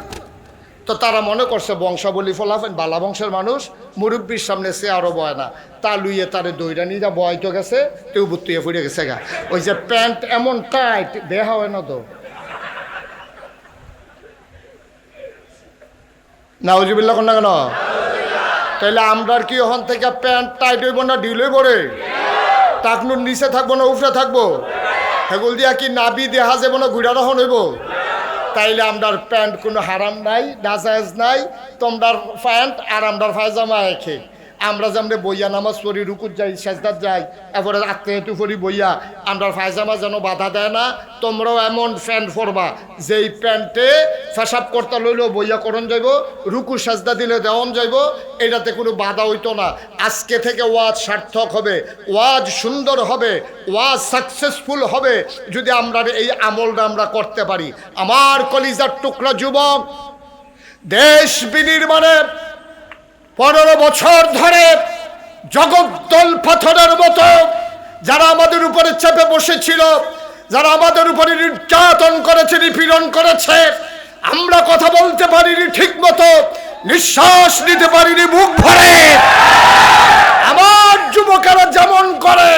তো তারা মনে করছে বংশাবলী ফলাফেন বালা বংশের মানুষ, মুরব্বীর সামনে সে আরো বয় না, তালুইয়ে তারে দইরা নিয়ে বয়তো গেছে, তেও বুত্তুয়ে ফুড়ে গেছে গা, ওই যে প্যান্ট এমন টাইট দেহা হয় না তো, নাউজুবিল্লাহ কোন না কেন? তাইলে আমরা কি ওখান থেকে প্যান্ট টাইট হইব না ঢিল হইব রে? টাকনুর নিচে থাকবো না উপরে থাকবো? হেগুল দিয়া কি নাবি দেহা যাবো না গুড়া রহন হইব? তাইলে আমরার প্যান্ট কোনো হারাম নাই, নাজায়েজ নাই, তোমরার প্যান্ট আর আমরার পায়জামা একে। আমরা যেমন বইয়া নামাজ পড়ি, রুকুত যাই, সেজদাত যাই, এরপরে আত্মীয়তু পড়ি বইয়া, আমরার পায়জামা যেন বাধা দেয় না, তোমরাও এমন প্যান্ট পরবা যেই প্যান্টে পেশাব করতে লইলেও বইয়া করণ যাইব, রুকু সেজদা দিলে দেওয়ান যাইব, এটাতে কোনো বাধা হইতো না। আজকে থেকে ওয়াজ সার্থক হবে, ওয়াজ সুন্দর হবে, ওয়াজ সাকসেসফুল হবে যদি আমরা এই আমলটা আমরা করতে পারি। আমার কলিজার টুকরা যুবক, দেশ বিনির্মাণে 15 বছর ধরে জগদ্দল পাথরের মতো যারা আমাদের উপরে চেপে বসেছিল, যারা আমাদের উপরে নির্যাতন করেছে, নিপীড়ন করেছে, আমরা কথা বলতে পারিনি ঠিক মতো, নিঃশ্বাস নিতে পারিনি বুক ভরে। আমার যুবকেরা যেমন করে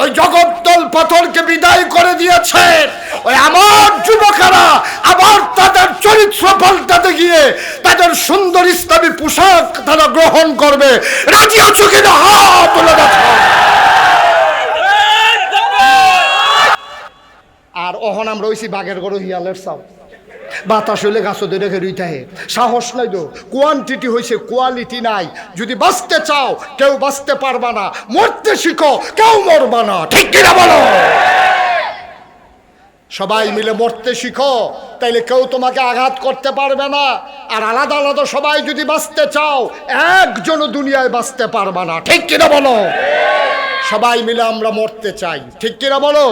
ওই জগদ্দল পাথরকে বিদায় করে দিয়েছে, ওই আমার যুবকেরা আবার তাদের চরিত্র পাল্টাতে গিয়ে তাদের সুন্দর ইসলামী পোশাক তারা গ্রহণ করবে। রাজি আছো কিনা হাত তুলে দেখো। আর অহন আমরা হইছি বাঘের গরু হিয়ালের সাপ, বাতাস হইলে গাছ ধরে রেখে রইতে হে, সাহস নাই তো, কোয়ান্টিটি হয়েছে কোয়ালিটি নাই। যদি বাঁচতে চাও কেউ বাঁচতে পারবা না, মরতে শিখো কেউ মরবা না, ঠিক কিনা বলো? সবাই মিলে মরতে শিখো, তাইলে কেউ তোমাকে আঘাত করতে পারবে না। আর আলাদা আলাদা সবাই যদি বাঁচতে চাও, একজনও দুনিয়ায় বাঁচতে পারবা না, ঠিক কিনা বলো? সবাই মিলে আমরা মরতে চাই, ঠিক কিনা বলো?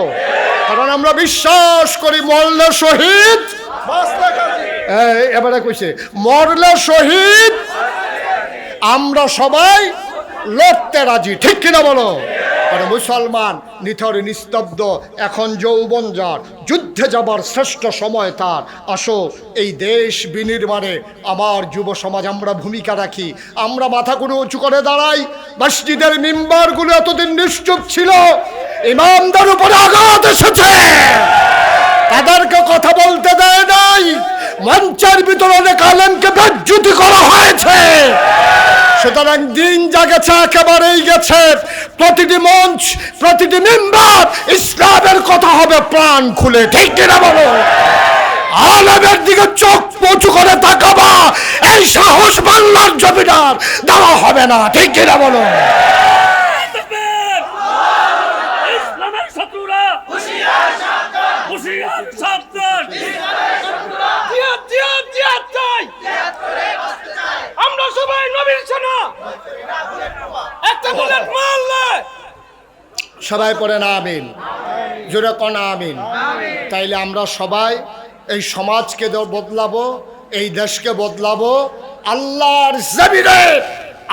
কারণ আমরা বিশ্বাস করি মরলে শহীদ, এবারে কইছে মরলে শহীদ, আমরা সবাই লড়তে রাজি, ঠিক কিনা বলো? মানে মুসলমান নিথর নিস্তব্ধ, এখন যৌবন যার, যুদ্ধে যাবার শ্রেষ্ঠ সময় তার। আসো এই দেশ বিনির্মাণে আমার যুব সমাজ আমরা ভূমিকা রাখি। আমরা মাথা কোনো উঁচু করে দাঁড়াই। মসজিদের মিম্বারগুলো এতদিন নিশ্চুপ ছিল, ইমামদের উপরে আঘাত এসেছে, তাদেরকে কথা বলতে দেয় নাই, মঞ্চের ভিতরে অনেক আলেমকে বেজ্জুতি করা হয়েছে। সুতরাং দিন জাগেছে, একেবারেই গেছে। প্রতিটি মঞ্চ, প্রতিটি মিম্বার ইসলামের কথা হবে প্রাণ খুলে, ঠিক কিনা বলো? আলেমের দিকে চোখ উঁচু করে তাকাবা, এই সাহস বাংলার জমিদার দেওয়া হবে না, ঠিক কিনা বলো? আমরা সবাই নবীর সেনা, একটা বুলেট মারলে সবাই পড়ে না আমিন, জোরে কনা আমিন। তাইলে আমরা সবাই এই সমাজকে বদলাবো, এই দেশকে বদলাবো, আল্লাহর জমিনে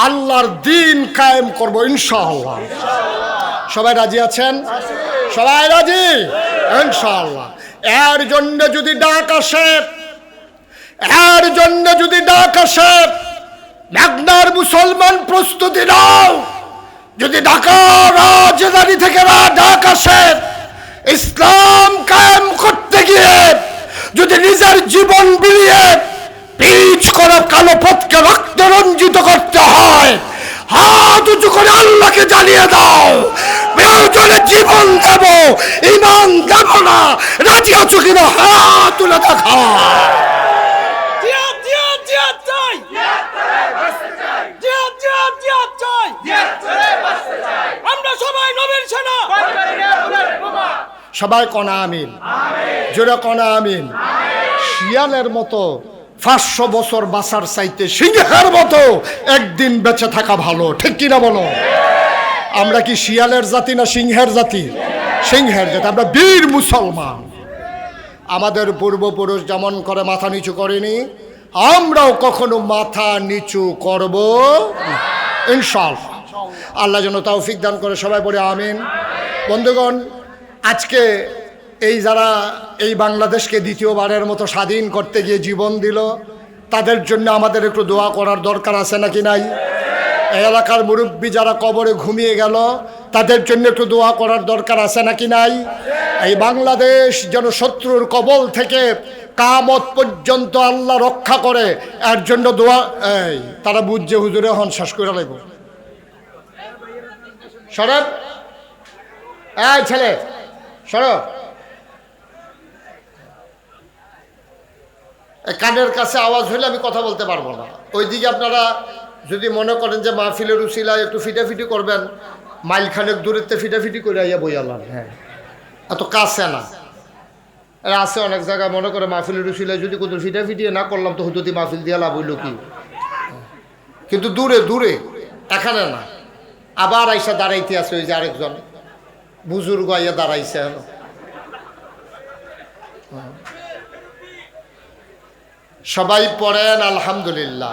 আল্লাহর দিন কায়েম করবো ইনশাআল্লাহ। সবাই রাজি আছেন? সবাই রাজি ইনশাআল্লাহ। এর জন্য যদি ডাক আসে, এর জন্য যদি ডাক আসে, মেঘনার মুসলমান প্রস্তুতি নাও। যদি ঢাকা রাজধানী থেকে ডাক আসে, ইসলাম কায়েম করতে গিয়ে যদি নিজের জীবন বিলিয়ে পিচ করা কালো পথকে রক্ত রঞ্জিত করতে হয়, হাত উঁচু করে আল্লাহকে জ্বালিয়ে দাও। প্রয়োজনে জীবন দেব, ইমান দেব না। রাজি আছো কিনা হাত তুলে দেখা। আমরা সবাই নবীর সেনা, সবাই কনা আমিন, জোরে কনা আমিন। শিয়ালের মতো 500 বছর বাঁচার চাইতে সিংহের মতো একদিন বেঁচে থাকা ভালো, ঠিক কিনা বলো? আমরা কি শিয়ালের জাতি না সিংহের জাতি? সিংহের জাতি। আমরা বীর মুসলমান। আমাদের পূর্বপুরুষ যেমন করে মাথা নিচু করেনি, আমরাও কখনো মাথা নিচু করব ইনশাআল্লাহ। আল্লাহ যেন তৌফিক দান করে, সবাই বলে আমিন। বন্ধুগণ, আজকে এই যারা এই বাংলাদেশকে দ্বিতীয়বারের মতো স্বাধীন করতে গিয়ে জীবন দিল, তাদের জন্য আমাদের একটু দোয়া করার দরকার আছে নাকি নাই? এই এলাকার মুরব্বী যারা কবরে ঘুমিয়ে গেল, তাদের জন্য একটু দোয়া করার দরকার আছে নাকি নাই? এই বাংলাদেশ যেন শত্রুর কবল থেকে কামত পর্যন্ত আল্লাহ রক্ষা করে, এর জন্য দোয়া। এই তারা বুঝছে হুজুরে হন শেষ করে লাগব। সরব, এই ছেলে সরব, কানের কাছে আওয়াজ হলে আমি কথা বলতে পারবো না। ওইদিকে আপনারা যদি মনে করেন যে মাহফিলের উসিলায় একটু ফিটাফিটি করবেন, মাইলখানেক দূরেতে ফিটাফিটি করে আইয়া বইয়ালাম। হ্যাঁ, এত কাছে না, আছে অনেক জায়গায় মনে করে মাহফিলের উসিলায় যদি কোথাও ফিটাফিটি না করলাম তো হুদুতি মাহফিল দিয়া লাভ হইল কি? কিন্তু দূরে দূরে, এখানে না। আবার আইসা দাঁড়াইতে আছে ওই যে আরেকজন বুজুর্গ আইয়া দাঁড়াইছে। সবাই পড়েন আলহামদুলিল্লাহ।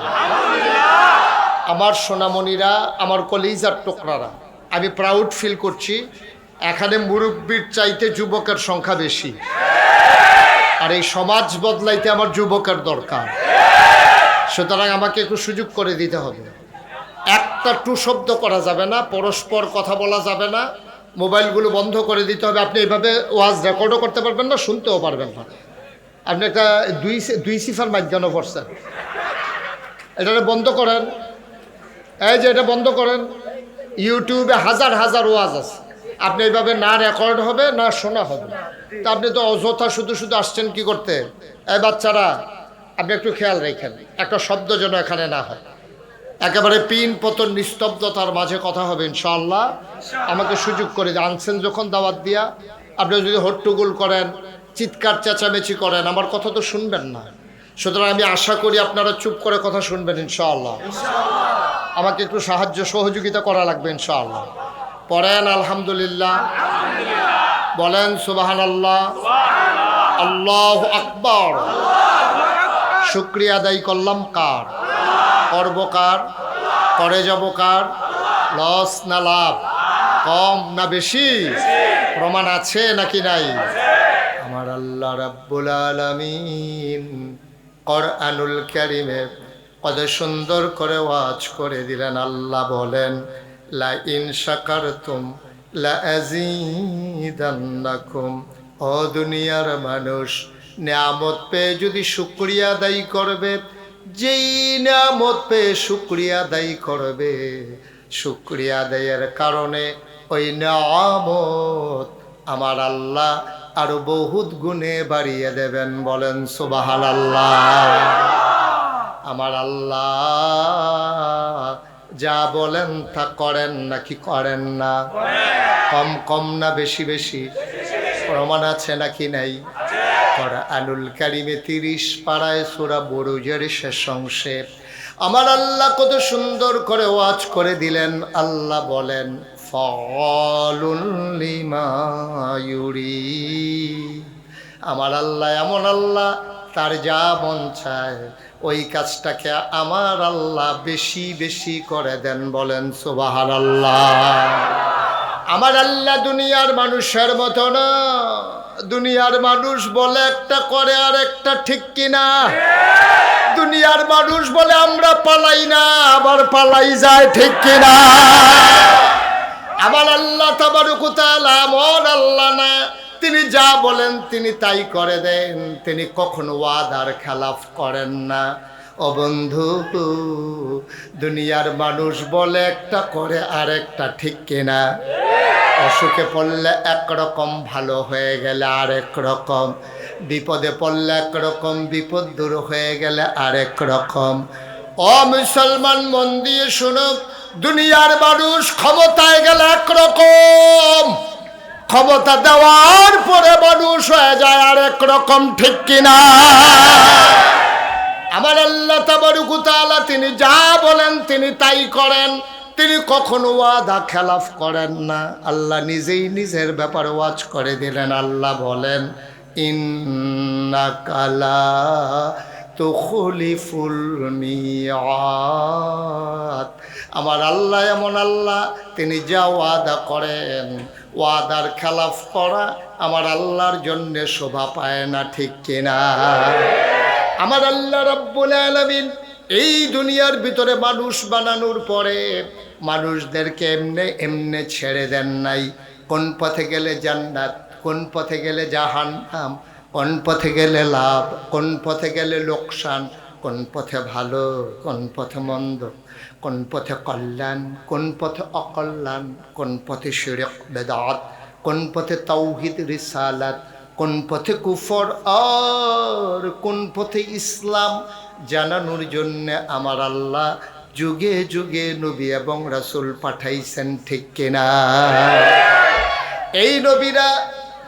আমার সোনামণিরা, আমার কলিজার টুকরারা, আমি প্রাউড ফিল করছি। এখানে মুরব্বীর চাইতে যুবকের সংখ্যা বেশি। আর এই সমাজ বদলাইতে আমার যুবকের দরকার। সুতরাং আমাকে একটু সুযোগ করে দিতে হবে। একটা টু শব্দ করা যাবে না, পরস্পর কথা বলা যাবে না, মোবাইলগুলো বন্ধ করে দিতে হবে। আপনি এইভাবে ওয়াজ রেকর্ডও করতে পারবেন না, শুনতেও পারবেন না। আপনি একটা দুই সিফার মাধ্যমে পড়ছেন, এটা বন্ধ করেন। এই যে এটা বন্ধ করেন। ইউটিউবে হাজার হাজার ওয়াজ আছে, আপনি এইভাবে না রেকর্ড হবে না শোনা হবে। তা আপনি তো অযথা শুধু শুধু আসছেন কি করতে? এই বাচ্চারা, আপনি একটু খেয়াল রাখেন, একটা শব্দ যেন এখানে না হয়। একেবারে পিন পতন নিস্তব্ধতার মাঝে কথা হবে ইনশাআল্লাহ। আমাকে সুযোগ করে আনছেন যখন দাওয়াত দিয়া, আপনি যদি হট্টগোল করেন, চিৎকার চেঁচামেচি করেন, আমার কথা তো শুনবেন না। সুতরাং আমি আশা করি আপনারা চুপ করে কথা শুনবেন ইনশাআল্লাহ। আমাকে একটু সাহায্য সহযোগিতা করা লাগবে ইনশাআল্লাহ। পড়েন আলহামদুলিল্লাহ, বলেন সুবহানাল্লাহ, আল্লাহু আকবার। শুকরিয়া আদায় করলাম কার? করব কার? করে যাব কার? লস না লাভ? কম না বেশি? প্রমাণ আছে নাকি নাই? আমার আল্লাহ রাব্বুল আলামিন কোরআনুল কারীমে কত সুন্দর করে ওয়াজ করে দিলেন। আল্লাহ বলেন, লা ইন শাকারতুম লা আযীদান্নাকুম। ও দুনিয়ার মানুষ, নিয়ামত পেয়ে যদি শুকরিয়া আদায় করবে, যেই নিয়ামত পেয়ে শুকরিয়া আদায় করবে, শুকরিয়া আদায়ের কারণে ওই নিয়ামত আমার আল্লাহ আরো বহুত গুণে বাড়িয়ে দেবেন। বলেন সুবহানাল্লাহ। আমার আল্লাহ যা বলেন তা করেন নাকি করেন না? কম কম না বেশি বেশি? প্রমাণ আছে নাকি নাই? কোরআনুল কারীমে 30 পারায় সূরা বুরুজের শেষ অংশে আমার আল্লাহ কত সুন্দর করে ওয়াজ করে দিলেন। আল্লাহ বলেন, ফাআলুল লিমা ইউরিদ। আমার আল্লাহ এমন আল্লাহ, তার যা মন চায় ওই কাজটাকে আমার আল্লাহ বেশি বেশি করে দেন। বলেন সুবহানাল্লাহ। আমার আল্লাহ দুনিয়ার মানুষের মতো না। দুনিয়ার মানুষ বলে একটা করে আর একটা, ঠিক কিনা? দুনিয়ার মানুষ বলে আমরা পালাই না, আবার পালাই যায়, ঠিক কিনা? আমার আল্লাহ তাবারক ওয়া তাআলা এমন আল্লাহ না, তিনি যা বলেন তিনি তাই করে দেন। তিনি কখনো ওয়াদার খেলাফ করেন না। ও বন্ধু, দুনিয়ার মানুষ বলে একটা করে আরেকটা, ঠিক কিনা? অসুখে পড়লে একরকম, ভালো হয়ে গেলে আরেক রকম, বিপদে পড়লে একরকম, বিপদ দূর হয়ে গেলে আরেক রকম। ও মুসলমান, মন দিয়ে শুনো, দুনিয়ার মানুষ ক্ষমতায় গেলে একরকম, ক্ষমতা দেওয়ার পরে মানুষ হয়ে যায় আরেক রকম, ঠিক কিনা? আমার আল্লাহ তাবারক ওয়া তাআলা তিনি যা বলেন তিনি তাই করেন। তিনি কখনো ওয়াদা খেলাফ করেন না। আল্লাহ নিজেই নিজের ব্যাপারে ওয়াজ করে দিলেন। আল্লাহ বলেন, ইন্নাকা লা তুখলিফুল মিআদ। আমার আল্লাহ এমন আল্লাহ, তিনি যা ওয়াদা করেন, ওয়াদার খেলাফ করা আমার আল্লাহর জন্য শোভা পায় না, ঠিক কিনা? আমার আল্লাহ রাব্বুল আলামিন এই দুনিয়ার ভিতরে মানুষ বানানোর পরে মানুষদেরকে এমনে এমনে ছেড়ে দেন নাই। কোন পথে গেলে জান্নাত, কোন পথে গেলে জাহান্নাম, কোন পথে গেলে লাভ, কোন পথে গেলে লোকসান, কোন পথে ভালো, কোন পথে মন্দ, কোন পথে কল্যাণ, কোন পথে অকল্যাণ, কোন পথে শিরক বেদাত, কোন পথে তাওহীদ রিসালাত, কোন পথে কুফর আর কোন পথে ইসলাম জানানোর জন্য আমার আল্লাহ যুগে যুগে নবী এবং রাসূল পাঠাইছেন, ঠিক কিনা? এই নবীরা,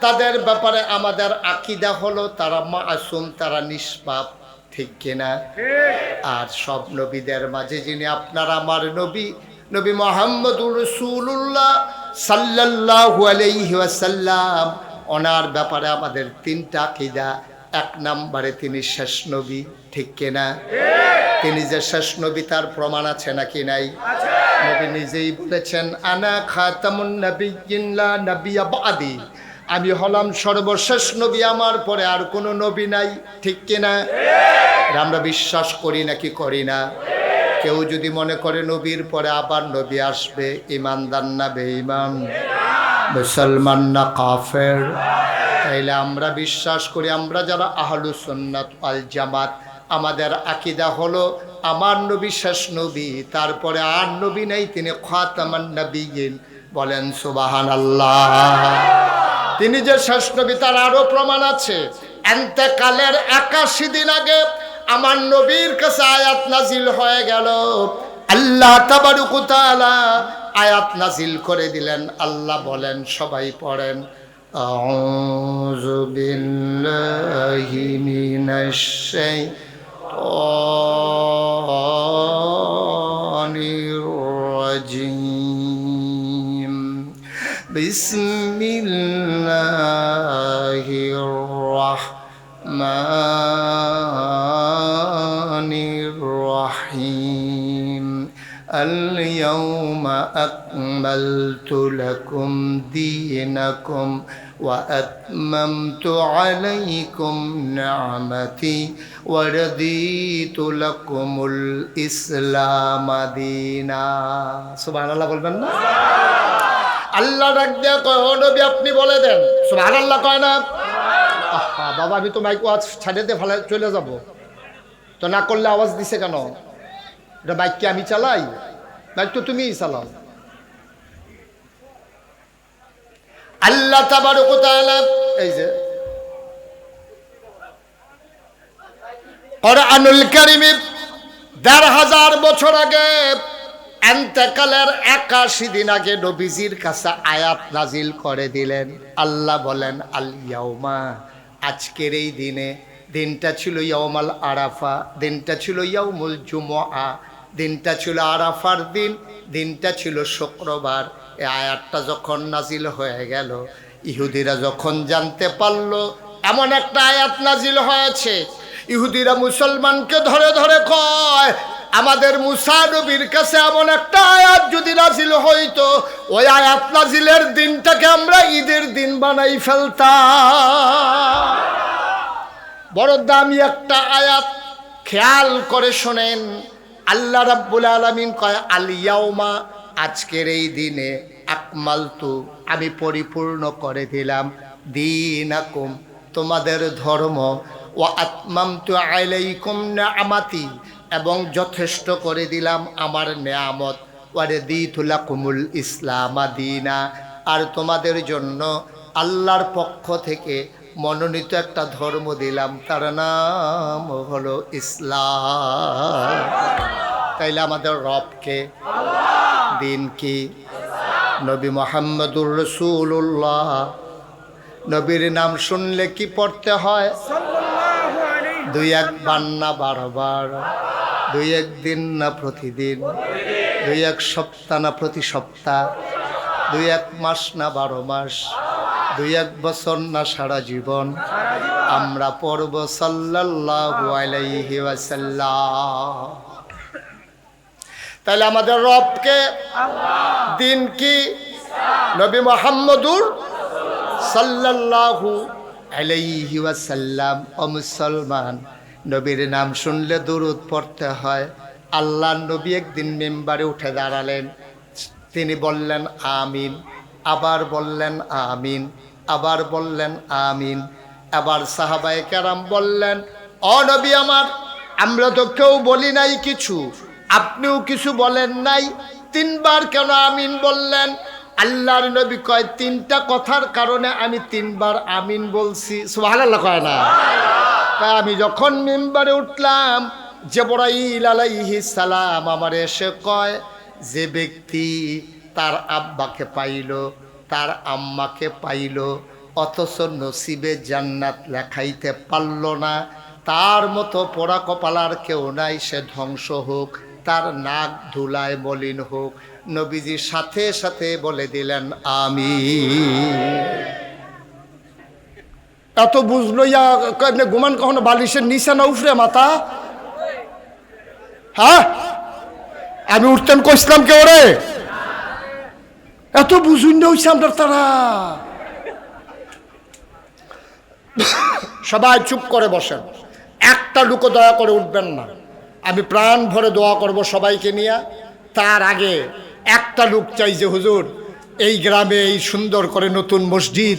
তাদের ব্যাপারে আমাদের আকীদা হলো তারা মাসুম, তারা নিষ্পাপ, ঠিক কিনা? আর সব নবীদের মাঝে যিনি আপনার আমার নবী, নবী মুহাম্মদুর রাসূলুল্লাহ সাল্লাল্লাহু আলাইহি ওয়াসাল্লাম, ওনার ব্যাপারে আমাদের 3টা আকীদা। 1 নম্বরে তিনি শেষ নবী, ঠিক কিনা? তিনি যে শেষ নবী তার প্রমাণ আছে নাকি নাই? নবী নিজেই বলেছেন, আনা খাতামুন নাবিয়্যিন লা নাবিয়্যা বাদি। আমি হলাম সর্বশেষ নবী, আমার পরে আর কোনো নবী নাই, ঠিক কিনা? আমরা বিশ্বাস করি নাকি করি না? কেউ যদি মনে করে নবীর পরে আবার নবী আসবে, ইমানদার না বেঈমান, মুসলমান না কাফের? তাইলে আমরা বিশ্বাস করি, আমরা যারা আহলুস সুন্নাত ওয়াল জামাত, আমাদের আকীদা হলো আমার নবী শেষ নবী, তারপরে আর নবী নেই, তিনি খাতামান নবিয়্যিন। বলেন সুবহানাল্লাহ। তিনি যে শেষ নবী তার আরো প্রমাণ আছে। ইন্তেকালের 81 দিন আগে আমার নবীর কাছে আয়াত নাজিল হয়ে গেল। আল্লাহ তাবারক ওয়া তাআলা আয়াত নাজিল করে দিলেন। আল্লাহ বলেন, সবাই পড়েন, আউযু বিল্লাহি মিনাশ শাইতানির রাজিম, বিসমিল্লাহির রাহমানির রাহিম। اليوم أكملت لكم دينكم وأتممت عليكم نعمتي ورضيت لكم الإسلام دينا। সুবহানাল্লাহ বলবেন না? আল্লাহ ডাক দিয়ে কয়, ও নবী আপনি বলে দেন। সুবহানাল্লাহ কয় না? আহা বাবা, আমি তো মাইক ওয়াজ ছাড়িয়ে দিয়ে ফেলে চলে যাব, তো না করলে আওয়াজ দিছে কেন? এটা বাইক কি আমি চালাই? বাইক তো তুমিই চালাও। আল্লাহ তাবারক ওয়া তাআলা এই যে কুরআনুল কারীমে ১৫০০ বছর আগে, ইন্তেকালের ৮১ দিন আগে নবীজির কাছে আয়াত নাজিল করে দিলেন। আল্লাহ বলেন, আল ইয়াউমা, আজকের এই দিনে, দিনটা ছিল ইয়াউমাল আরাফা, দিনটা ছিল ইয়াউমুল জুমআ, দিনটা ছিল আরাফার দিন, দিনটা ছিল শুক্রবার। এই আয়াতটা যখন নাজিল হয়ে গেল, ইহুদিরা যখন জানতে পারলো এমন একটা আয়াত নাজিল হয়েছে, ইহুদিরা মুসলমানকে ধরে ধরে কয়, আমাদের মুসা নবীর কাছে এমন একটা আয়াত যদি নাজিল হইতো, ওই আয়াত নাজিলের দিনটাকে আমরা ঈদের দিন বানাই ফেলতাম। বড় দামি একটা আয়াত, খেয়াল করে শোনেন। আল্লাহ রাব্বুল আলামিন কয়, আল ইয়াউমা, আজকের এই দিনে, আকমালতু, আমি পরিপূর্ণ করে দিলাম, দীনাকুম, তোমাদের ধর্ম, ওয়া আতমামতু আলাইকুম নিআমাতি, এবং যথেষ্ট করে দিলাম আমার নেয়ামত, ওয়া রাদিতু লাকুমুল ইসলাম দীনা, আর তোমাদের জন্য আল্লাহর পক্ষ থেকে মনোনীত একটা ধর্ম দিলাম, তার নাম হলো ইসলাম। তাইলে আমাদের রবকে, দিন কি? নবী মুহাম্মদুর রাসূলুল্লাহ। নবীর নাম শুনলে কি পড়তে হয়? দুই একবার না বারবার, দুই একদিন না প্রতিদিন, দুই এক সপ্তাহ না প্রতি সপ্তাহ, দুই এক মাস না 12 মাস, দুই এক বছর না সারা জীবন আমরা পড়ব সাল্লাল্লাহু আলাইহি ওয়াসাল্লাম। তাহলে আমাদের রবকে, দিন কি? নবী মুহাম্মদুর সাল্লাল্লাহু আলাইহি ওয়াসাল্লাম। ও মুসলমান, নবীর নাম শুনলে দুরূদ পড়তে হয়। আল্লাহর নবী একদিন মিম্বারে উঠে দাঁড়ালেন, তিনি বললেন আমিন, আবার বললেন আমিন, আবার বললেন আমিন। আবার সাহাবায়ে কেরাম বললেন, ও নবী আমার, আমরা তো কেউ বলি নাই কিছু, আপনিও কিছু বলেন নাই, 3 বার কেন আমিন বললেন? আল্লাহর নবী কয়, 3টা কথার কারণে আমি 3 বার আমিন বলছি। সুবহানাল্লাহ কয় না? তাই আমি যখন মিম্বারে উঠলাম, জিবরাইল আলাইহিস সালাম আমার এসে কয়, যে ব্যক্তি তার আব্বাকে পাইল, তার আম্মাকে পাইল, অথচ নসিবে জান্নাত লেখাইতে পারল না, তার মতো পোড়া কপালার কেউ নাই, সে ধ্বংস হোক, তার নাক ধুলায় মলিন হোক। নবীজি সাথে সাথে বলে দিলেন আমিন। এত বুঝলো ইয়া এমনি ঘুমান কখনো বালিশের নিচে না উফরে মাথা? হ্যাঁ, আমি উঠতেন কইছিলাম কে ওরে? এত বুঝুন না হইছে আমরা তারা। সবাই চুপ করে বসেন, একটা লোকও দয়া করে উঠবেন না। আমি প্রাণ ভরে দোয়া করব সবাইকে নিয়ে। তার আগে একটা লোক চাই যে হুজুর এই গ্রামে এই সুন্দর করে নতুন মসজিদ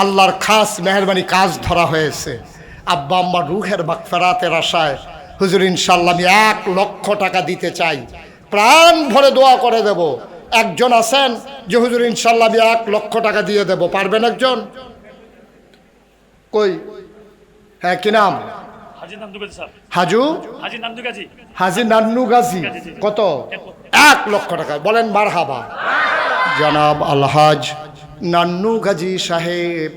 আল্লাহর খাস মেহরবানি কাজ ধরা হয়েছে, আব্বা আম্মার রুহের মাগফিরাতের আশায় হুজুর ইনশাল্লাহ আমি 1 লক্ষ টাকা দিতে চাই, প্রাণ ভরে দোয়া করে দেব। একজন আছেন যে হুজুর ইনশাল্লাহ আমি 1 লক্ষ টাকা দিয়ে দেব, পারবেন একজন? কই? হ্যাঁ, কি নাম? হাজি নান্দু গাজী স্যার। হাজি নান্নু গাজী। কত? 1 লক্ষ টাকা। বলেন মারহাবা। জনাব আলহাজ নান্নু গাজী সাহেব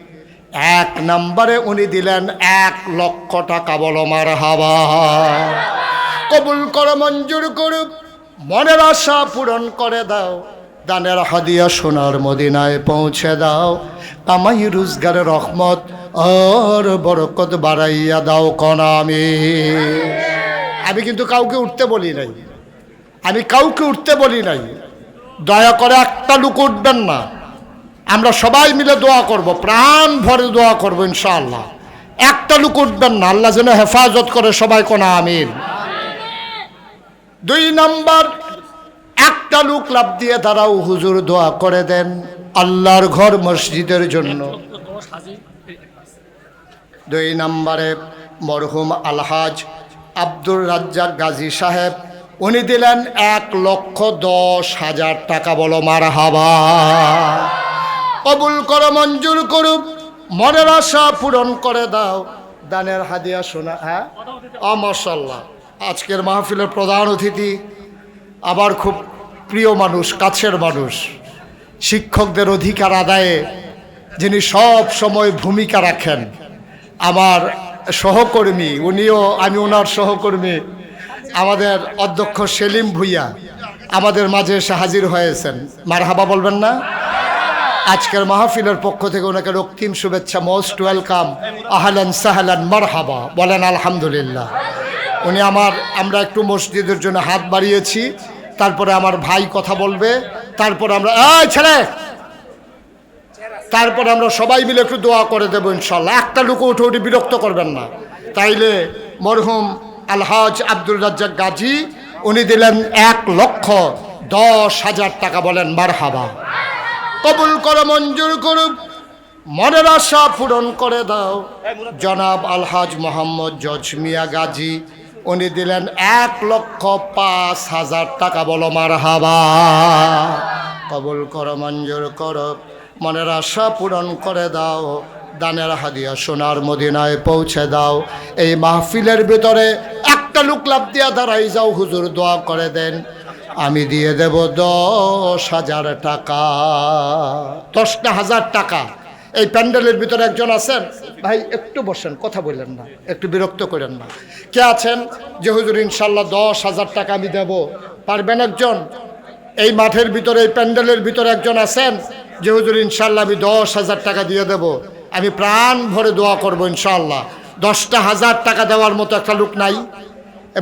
1 নম্বরে উনি দিলেন 1 লক্ষ টাকা। বলো মারহাবা। কবুল করো, মঞ্জুর করো, মনের আশা পূরণ করে দাও, দানের হাদিয়া সোনার মদিনায় পৌঁছে দাও, কামাই রোজগারের রহমত আর বরকত বাড়াইয়া দাও কোন আমি কিন্তু কাউকে উঠতে বলি নাই, দয়া করে একটা লোক উঠবেন না। আমরা সবাই মিলে দোয়া করব, প্রাণ ভরে দোয়া করব ইনশাআল্লাহ। একটা লোক উঠবেন না, আল্লাহ যেন হেফাজত করে সবাই কোন আমিন। 2 নাম্বার, একটা লোক লাভ দিয়ে দাঁড়াও, হুজুর দোয়া করে দেন আল্লাহর ঘর মসজিদের জন্য। 2 নম্বরে মরহুম আলহাজ আব্দুর রাজ্জাক গাজী সাহেব, উনি দিলেন 1,10,000 টাকা। বলো মারহাবা। কবুল করো, মঞ্জুর করো, মনের আশা পূরণ করে দাও, দানের হাদিয়া শোনা। হ্যাঁ, মাশাআল্লাহ। আজকের মাহফিলের প্রধান অতিথি আবার খুব প্রিয় মানুষ, কাছের মানুষ, শিক্ষকদের অধিকার আদায়ে যিনি সব সময় ভূমিকা রাখেন, আমার সহকর্মী, উনিও আমি ওনার সহকর্মী, আমাদের অধ্যক্ষ সেলিম ভুইয়া আমাদের মাঝে এসে হাজির হয়েছেন। মারহাবা বলবেন না? আজকের মাহফিলের পক্ষ থেকে ওনাকে রক্তিম শুভেচ্ছা, মোস্ট ওয়েলকাম, আহলান সাহলান মারহাবা। বলেন আলহামদুলিল্লাহ। উনি আমরা একটু মসজিদের জন্য হাত বাড়িয়েছি, তারপরে আমার ভাই কথা বলবে, তারপরে আমরা তারপরে আমরা সবাই মিলে একটু দোয়া করে দেবো ইনশাল্লাহ। একটা লোক উঠে উঠে বিরক্ত করবেন না। তাইলে মরহুম আলহাজ আব্দুর রাজ্জাক গাজী উনি দিলেন 1,10,000 টাকা। বলেন মারহাবা। কবুল করো, মঞ্জুর করো, মনের আশা পূরণ করে দাও। জনাব আলহাজ মোহাম্মদ জজ মিয়া গাজী উনি দিলেন 1,05,000 টাকা। বলো মারহাবা। কবুল করো, মঞ্জুর করো, মনের আশা পূরণ করে দাও, দানের হাদিয়া সোনার মদিনায় পৌঁছে দাও। এই মাহফিলের ভিতরে একটা লোক লাভ দিয়া দাঁড়াই যাও, হুজুর দোয়া করে দেন, আমি দিয়ে দেব 10,000 টাকা। 10,000 টাকা। এই প্যান্ডেলের ভিতরে একজন আছেন, ভাই একটু বসেন, কথা বললেন না, একটু বিরক্ত করেন না। কে আছেন যে হুজুর ইনশাল্লাহ 10,000 টাকা আমি দেব? পারবেন একজন? এই মাঠের ভিতরে, এই প্যান্ডেলের ভিতরে একজন আছেন যে হুজুর ইনশাল্লাহ আমি 10,000 টাকা দিয়ে দেব, আমি প্রাণ ভরে দোয়া করবো ইনশাল্লাহ। 10,000 টাকা দেওয়ার মতো একটা লোক নাই?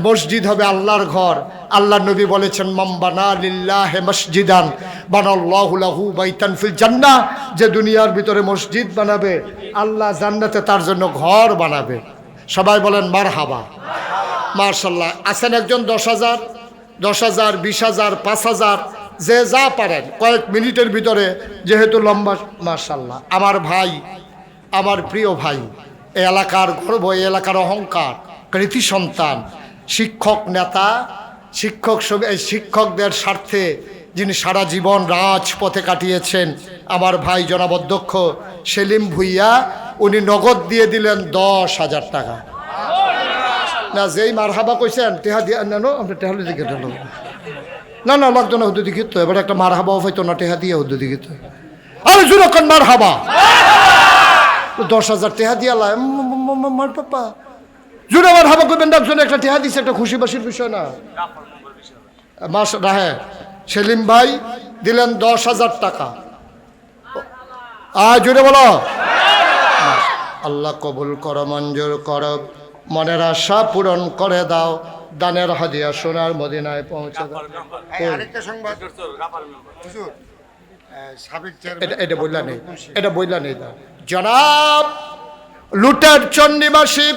মসজিদ হবে আল্লাহর ঘর। আল্লাহ নবী বলেছেন, মান বানা লিল্লাহি মসজিদান বানাল্লাহু লাহু বাইতান ফিল জান্নাহ, যে দুনিয়ার ভিতরে মসজিদ বানাবে, আল্লাহ জান্নাতে তার জন্য ঘর বানাবে। সবাই বলেন মারহাবা। মাশাআল্লাহ। আছেন একজন 10,000, 10,000, 20,000, 5,000, যে যা পারেন কয়েক মিনিটের ভিতরে, যেহেতু লম্বা। মাশাআল্লাহ। আমার ভাই, আমার প্রিয় ভাই, এই এলাকার গর্ব, এই এলাকার অহংকার, কৃতি সন্তান, শিক্ষক নেতা, শিক্ষকদের স্বার্থে যিনি সারা জীবন রাজপথে কাটিয়েছেন, আমার ভাই জনাব অধ্যক্ষ সেলিম ভুইয়া, উনি নগদ দিয়ে দিলেন 10,000 টাকা। না, যেই মারহাবা কইছেন টেহা দিয়ে নেন, আমরা টেহালি দিকে না লাগতো না, হুদু দিকে তো এবার একটা মারহাবাও হয়তো না, টেহা দিয়ে হুদু দিকে তো আরে জুরকন মারহাবা। 10,000 টেহা দিয়া মার পাপা জুড়ে আমার হাবা করবেন, একজন একটা টেহা দিচ্ছে, একটা খুশি বাসির বিষয় না। মাস রাহে সেলিম ভাই দিলেন 10,000 টাকা। জুড়ে বলো। আল্লাহ কবুল করো, মঞ্জুর করো, মনের আশা পূরণ করে দাও, দানের হাদিয়া সোনার মদিনায় পৌঁছে দাও। এটা বললা নেই, জনাব লুটের চণ্ডীবাসী